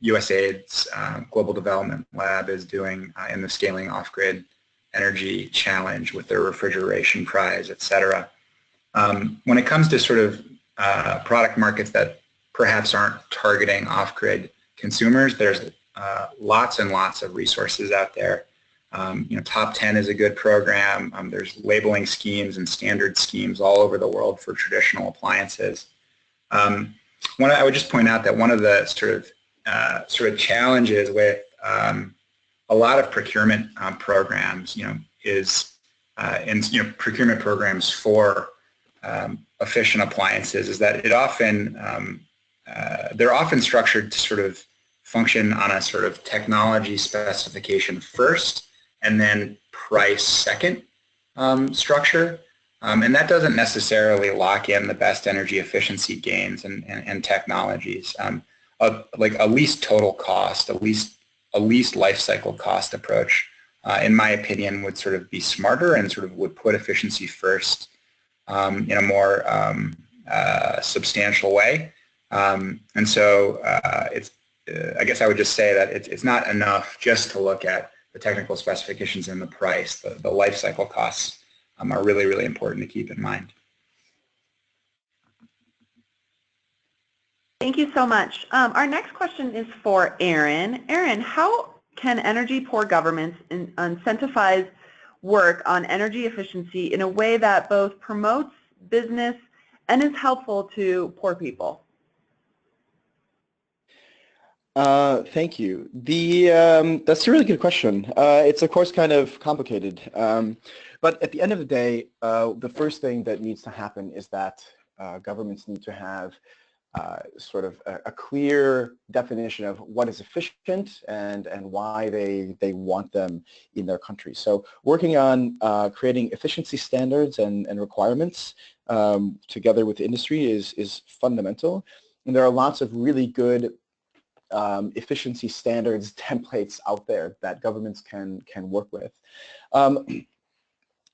USAID's Global Development Lab is doing in the Scaling Off-Grid Energy Challenge with their refrigeration prize, et cetera. When it comes to sort of product markets that perhaps aren't targeting off-grid consumers, there's lots and lots of resources out there. Top 10 is a good program. There's labeling schemes and standard schemes all over the world for traditional appliances. I would just point out that one of the sort of challenges with a lot of procurement programs, is procurement programs for efficient appliances, is that they're often structured to sort of function on a sort of technology specification first and then price second structure. And that doesn't necessarily lock in the best energy efficiency gains and technologies. Like a least total cost, a least life cycle cost approach, in my opinion, would sort of be smarter and sort of would put efficiency first in a more substantial way. And so I guess I would just say that it's not enough just to look at the technical specifications and the price. The life cycle costs are really, really important to keep in mind. Thank you so much. Our next question is for Aaron. Aaron, how can energy poor governments incentivize work on energy efficiency in a way that both promotes business and is helpful to poor people? Thank you. That's a really good question. It's of course kind of complicated, but at the end of the day, the first thing that needs to happen is that governments need to have sort of a clear definition of what is efficient and why they want them in their country. So working on creating efficiency standards and requirements together with industry is fundamental. And there are lots of really good efficiency standards templates out there that governments can work with.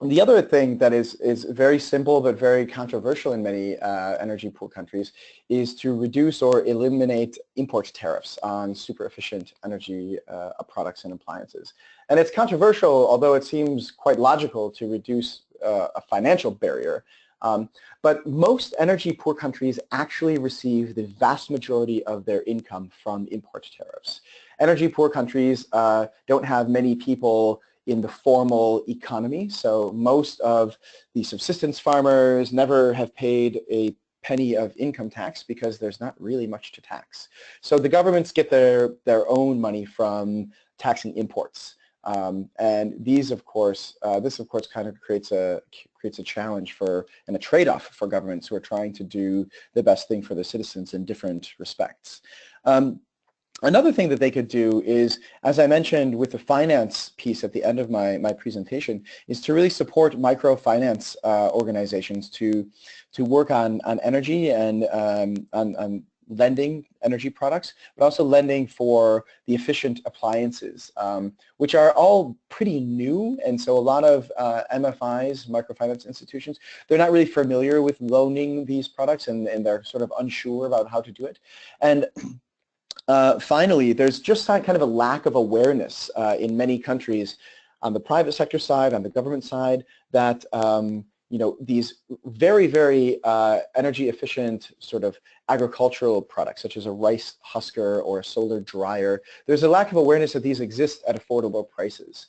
The other thing that is very simple but very controversial in many energy poor countries is to reduce or eliminate import tariffs on super efficient energy products and appliances. And it's controversial, although it seems quite logical to reduce a financial barrier. But most energy poor countries actually receive the vast majority of their income from import tariffs. Energy poor countries don't have many people in the formal economy, so most of the subsistence farmers never have paid a penny of income tax because there's not really much to tax. So the governments get their own money from taxing imports. And this of course kind of creates a challenge and a trade-off for governments who are trying to do the best thing for their citizens in different respects. Another thing that they could do is, as I mentioned with the finance piece at the end of my presentation, is to really support microfinance organizations to work on energy and on lending energy products, but also lending for the efficient appliances, which are all pretty new. And so a lot of MFIs, microfinance institutions, they're not really familiar with loaning these products, and they're sort of unsure about how to do it. And finally, there's just kind of a lack of awareness in many countries on the private sector side, on the government side, that these very, very energy efficient sort of agricultural products, such as a rice husker or a solar dryer, there's a lack of awareness that these exist at affordable prices.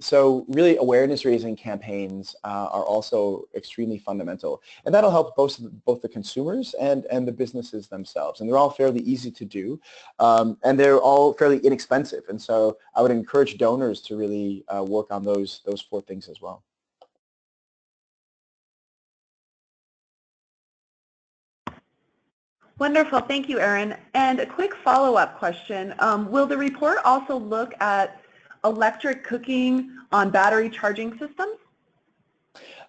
So really awareness raising campaigns are also extremely fundamental, and that'll help both the consumers and the businesses themselves. And they're all fairly easy to do, and they're all fairly inexpensive. And so I would encourage donors to really work on those four things as well. Wonderful. Thank you, Aaron. And a quick follow-up question. Will the report also look at electric cooking on battery charging systems?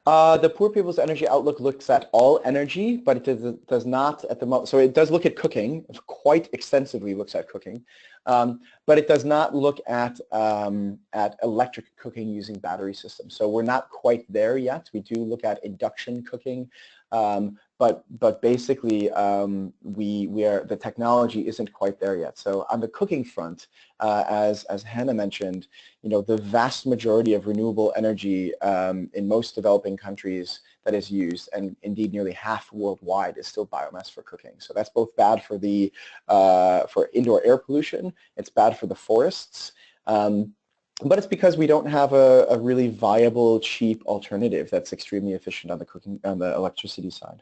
The Poor People's Energy Outlook looks at all energy, but it does not at the moment. So it does look at cooking, quite extensively looks at cooking, but it does not look at electric cooking using battery systems. So we're not quite there yet. We do look at induction cooking, but basically the technology isn't quite there yet. So on the cooking front, as Hannah mentioned, the vast majority of renewable energy in most developing countries that is used, and indeed nearly half worldwide, is still biomass for cooking. So that's both bad for the for indoor air pollution. It's bad for the forests. but it's because we don't have a really viable, cheap alternative that's extremely efficient on the electricity side.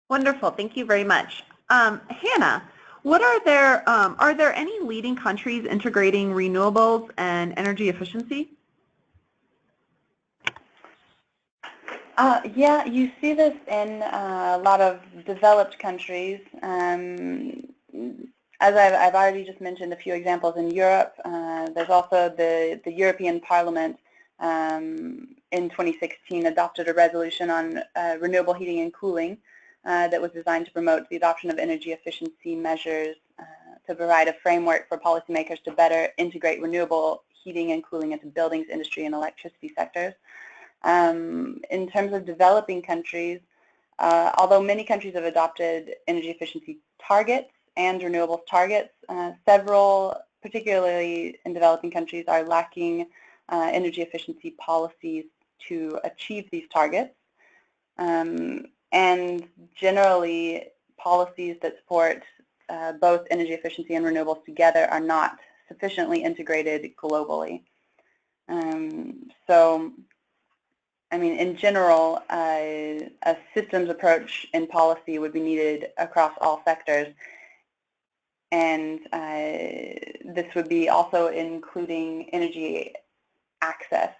Wonderful. Thank you very much. Hannah, are there any leading countries integrating renewables and energy efficiency? Yeah, you see this in a lot of developed countries. As I've already just mentioned a few examples in Europe, there's also the European Parliament in 2016 adopted a resolution on renewable heating and cooling that was designed to promote the adoption of energy efficiency measures to provide a framework for policymakers to better integrate renewable heating and cooling into buildings, industry, and electricity sectors. In terms of developing countries, although many countries have adopted energy efficiency targets and renewables targets, several, particularly in developing countries, are lacking energy efficiency policies to achieve these targets. And generally, policies that support both energy efficiency and renewables together are not sufficiently integrated globally. So, I mean, in general, a systems approach in policy would be needed across all sectors. And this would be also including energy access.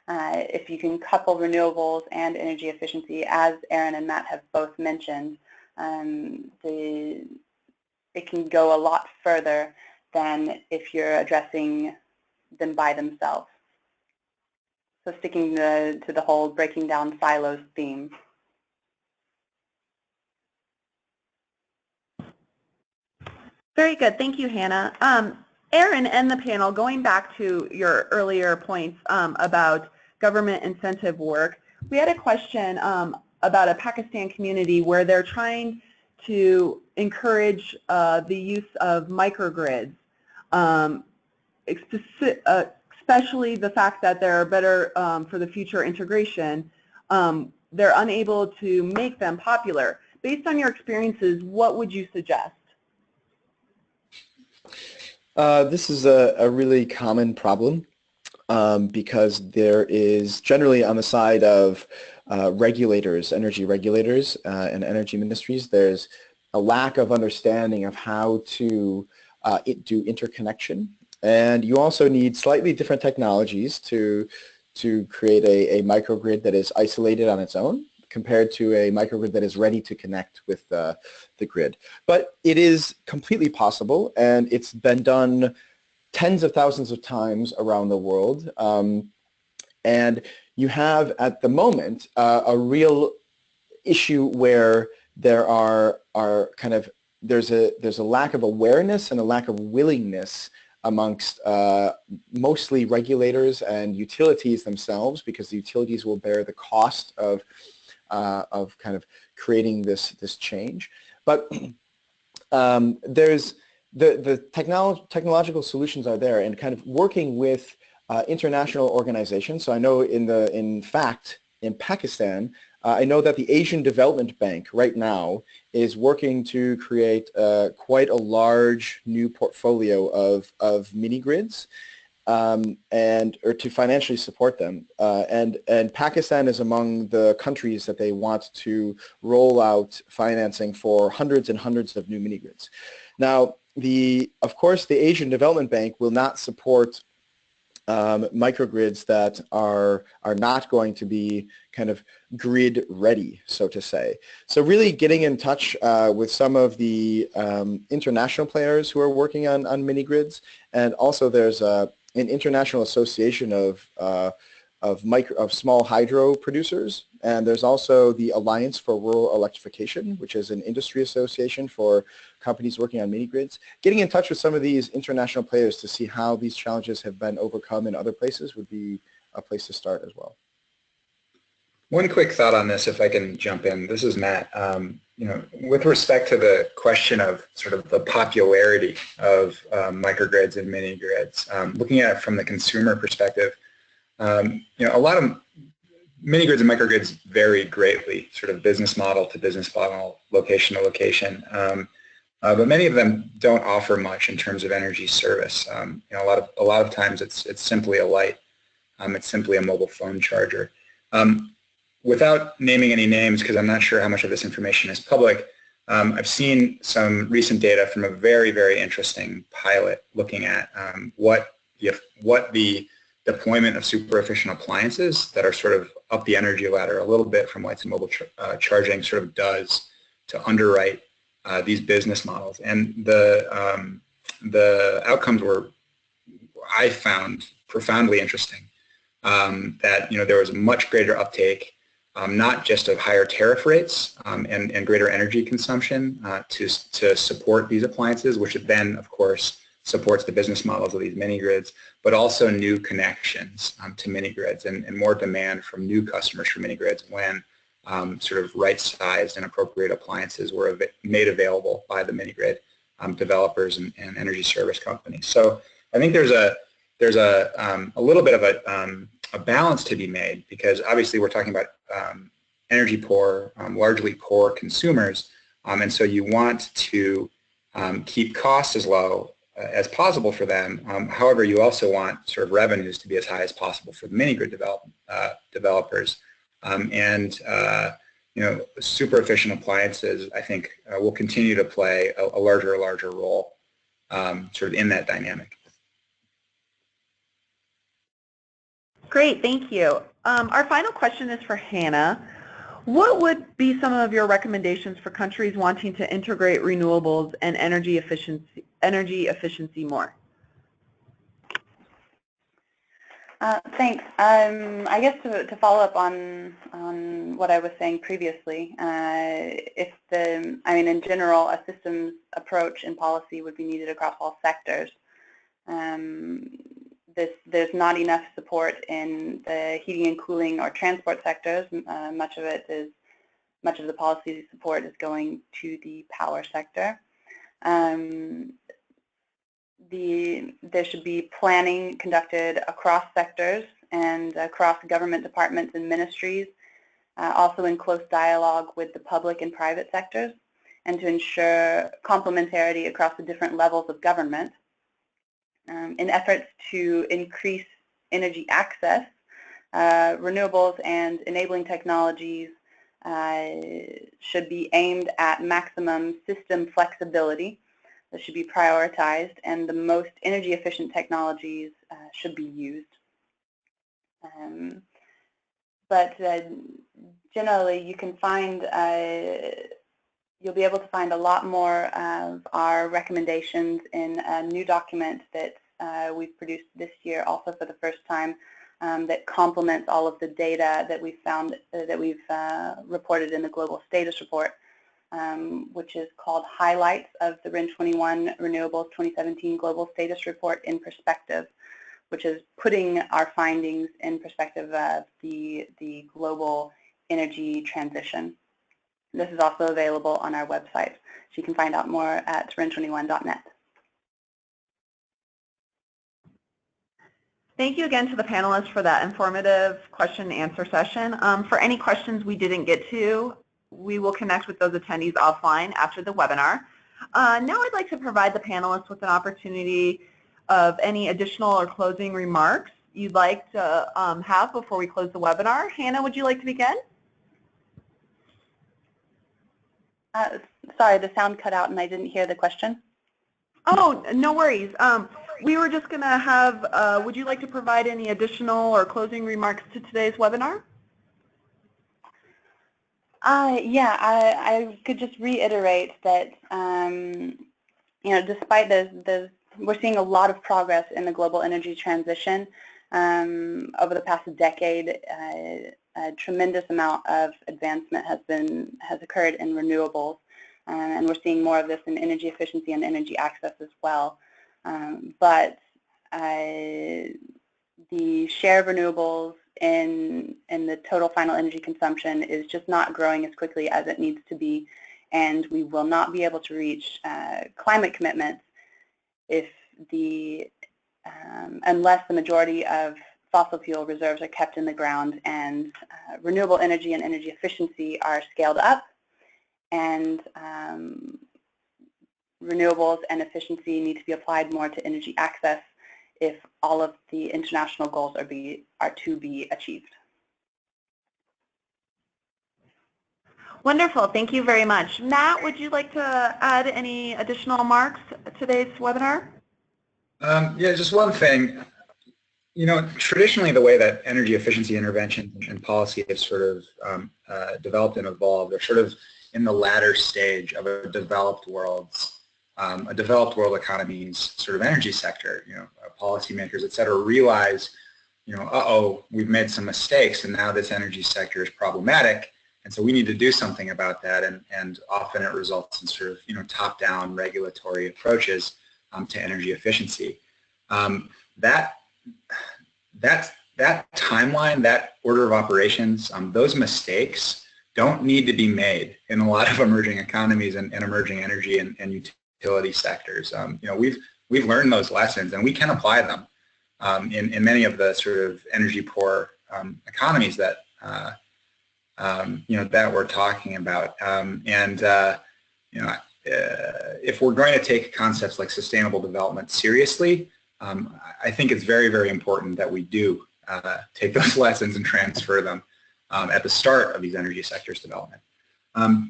If you can couple renewables and energy efficiency, as Aaron and Matt have both mentioned, it can go a lot further than if you're addressing them by themselves. So sticking to the whole breaking down silos theme. Very good. Thank you, Hannah. Aaron and the panel, going back to your earlier points about government incentive work, we had a question about a Pakistan community where they're trying to encourage the use of microgrids, especially the fact that they're better for the future integration. They're unable to make them popular. Based on your experiences, what would you suggest? This is a really common problem because there is generally on the side of regulators, energy regulators and energy ministries, there's a lack of understanding of how to do interconnection. And you also need slightly different technologies to create a microgrid that is isolated on its own compared to a microgrid that is ready to connect with the grid. But it is completely possible, and it's been done tens of thousands of times around the world. And you have, at the moment, a real issue where there's a lack of awareness and a lack of willingness amongst mostly regulators and utilities themselves, because the utilities will bear the cost of kind of creating this change. But there's the technological solutions are there, and kind of working with international organizations. So I know in fact in Pakistan, I know that the Asian Development Bank right now is working to create quite a large new portfolio of mini grids or to financially support them. And Pakistan is among the countries that they want to roll out financing for hundreds and hundreds of new mini grids. Now, of course, the Asian Development Bank will not support microgrids that are not going to be kind of grid ready, so to say. So really getting in touch with some of the international players who are working on mini grids, and also there's an international association of small hydro producers, and there's also the Alliance for Rural Electrification, which is an industry association for companies working on mini grids. Getting in touch with some of these international players to see how these challenges have been overcome in other places would be a place to start as well. One quick thought on this, if I can jump in. This is Matt. With respect to the question of sort of the popularity of microgrids and mini grids, looking at it from the consumer perspective, a lot of mini grids and microgrids vary greatly, sort of business model to business model, location to location. but many of them don't offer much in terms of energy service. You know, a lot of times it's simply a light. It's simply a mobile phone charger. Without naming any names, because I'm not sure how much of this information is public, I've seen some recent data from a very, very interesting pilot looking at what the deployment of super efficient appliances that are sort of up the energy ladder a little bit from lights and mobile charging sort of does to underwrite these business models. And the outcomes were, I found, profoundly interesting. That, you know, there was much greater uptake, not just of higher tariff rates and greater energy consumption to support these appliances, which then, of course, supports the business models of these mini-grids, but also new connections to mini-grids and more demand from new customers for mini-grids when sort of right-sized and appropriate appliances were made available by the mini-grid developers and energy service companies. So I think there's a little bit of a balance to be made, because obviously we're talking about energy poor, largely poor consumers, and so you want to keep costs as low as possible for them. However, you also want sort of revenues to be as high as possible for the mini-grid developers. You know, super efficient appliances, I think, will continue to play a larger role sort of in that dynamic. Great, thank you. Our final question is for Hannah. What would be some of your recommendations for countries wanting to integrate renewables and energy efficiency more? Thanks. I guess to follow up on what I was saying previously, in general, a systems approach in policy would be needed across all sectors. There's not enough support in the heating and cooling or transport sectors. Much of the policy support is going to the power sector. There should be planning conducted across sectors and across government departments and ministries, also in close dialogue with the public and private sectors, and to ensure complementarity across the different levels of government. In efforts to increase energy access, renewables and enabling technologies should be aimed at maximum system flexibility. That should be prioritized, and the most energy efficient technologies should be used. But generally, you can find you'll be able to find a lot more of our recommendations in a new document that we've produced this year, also for the first time, that complements all of the data that we've found, that we've reported in the Global Status Report, which is called Highlights of the RIN21 Renewables 2017 Global Status Report in Perspective, which is putting our findings in perspective of the global energy transition. This is also available on our website, so you can find out more at rin21.net. Thank you again to the panelists for that informative question and answer session. For any questions we didn't get to, we will connect with those attendees offline after the webinar. Now I'd like to provide the panelists with an opportunity of any additional or closing remarks you'd like to have before we close the webinar. Hannah, would you like to begin? Sorry, the sound cut out and I didn't hear the question. Oh, no worries. We were just going to have, would you like to provide any additional or closing remarks to today's webinar? Yeah, I could just reiterate that, despite we're seeing a lot of progress in the global energy transition. Over the past decade, a tremendous amount of advancement has occurred in renewables, and we're seeing more of this in energy efficiency and energy access as well. But the share of renewables in the total final energy consumption is just not growing as quickly as it needs to be, and we will not be able to reach climate commitments unless the majority of fossil fuel reserves are kept in the ground and renewable energy and energy efficiency are scaled up, and renewables and efficiency need to be applied more to energy access if all of the international goals are to be achieved. Wonderful. Thank you very much. Matt, would you like to add any additional remarks to today's webinar? Yeah, just one thing. You know, traditionally the way that energy efficiency interventions and policy have sort of developed and evolved are sort of in the latter stage of a developed world economy's sort of energy sector. You know, policymakers, et cetera, realize, you know, uh-oh, we've made some mistakes and now this energy sector is problematic, and so we need to do something about that, and often it results in sort of, you know, top-down regulatory approaches to energy efficiency. That timeline, that order of operations, those mistakes don't need to be made in a lot of emerging economies and emerging energy and utility sectors. You know, we've learned those lessons and we can apply them in many of the sort of energy poor economies that you know, that we're talking about. You know, if we're going to take concepts like sustainable development seriously, I think it's very, very important that we do take those lessons and transfer them at the start of these energy sectors development.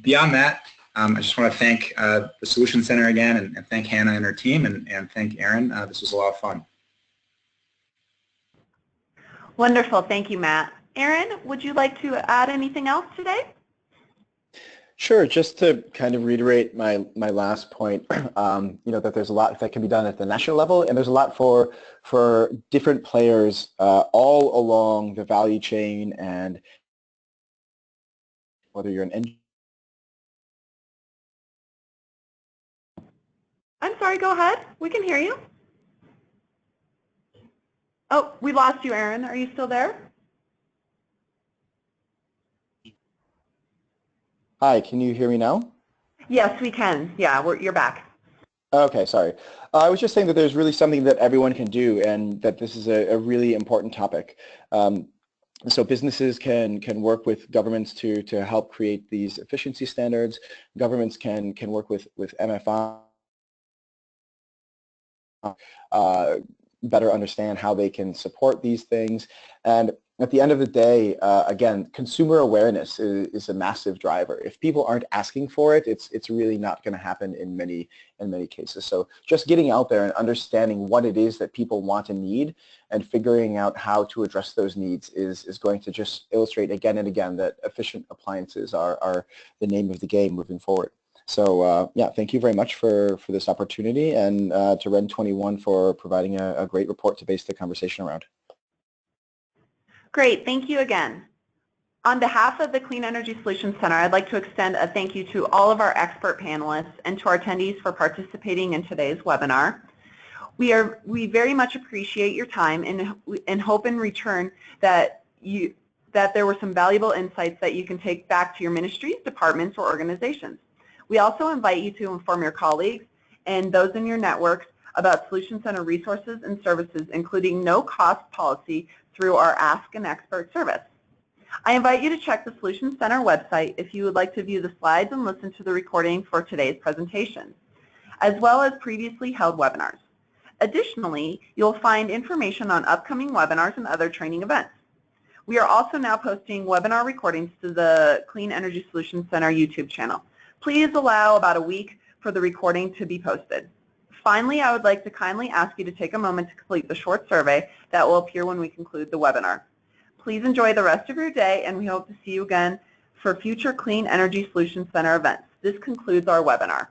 Beyond that, I just want to thank the Solution Center again, and thank Hannah and her team, and thank Erin. This was a lot of fun. Wonderful. Thank you, Matt. Erin, would you like to add anything else today? Sure. Just to kind of reiterate my last point, you know, that there's a lot that can be done at the national level, and there's a lot for different players all along the value chain, and whether you're an engineer. I'm sorry, go ahead. We can hear you. Oh, we lost you, Erin. Are you still there? Hi, can you hear me now? Yes, we can. Yeah, you're back. Okay, sorry. I was just saying that there's really something that everyone can do, and that this is a really important topic. So businesses can work with governments to help create these efficiency standards. Governments can work with MFI, better understand how they can support these things. And at the end of the day, again, consumer awareness is a massive driver. If people aren't asking for it, it's really not going to happen in many cases. So just getting out there and understanding what it is that people want and need, and figuring out how to address those needs is going to just illustrate again and again that efficient appliances are the name of the game moving forward. So yeah, thank you very much for this opportunity, and to REN 21 for providing a great report to base the conversation around. Great, thank you again. On behalf of the Clean Energy Solutions Center, I'd like to extend a thank you to all of our expert panelists and to our attendees for participating in today's webinar. We very much appreciate your time, and hope in return that there were some valuable insights that you can take back to your ministries, departments, or organizations. We also invite you to inform your colleagues and those in your networks about Solution Center resources and services, including no-cost policy through our Ask an Expert service. I invite you to check the Solution Center website if you would like to view the slides and listen to the recording for today's presentation, as well as previously held webinars. Additionally, you'll find information on upcoming webinars and other training events. We are also now posting webinar recordings to the Clean Energy Solutions Center YouTube channel. Please allow about a week for the recording to be posted. Finally, I would like to kindly ask you to take a moment to complete the short survey that will appear when we conclude the webinar. Please enjoy the rest of your day, and we hope to see you again for future Clean Energy Solutions Center events. This concludes our webinar.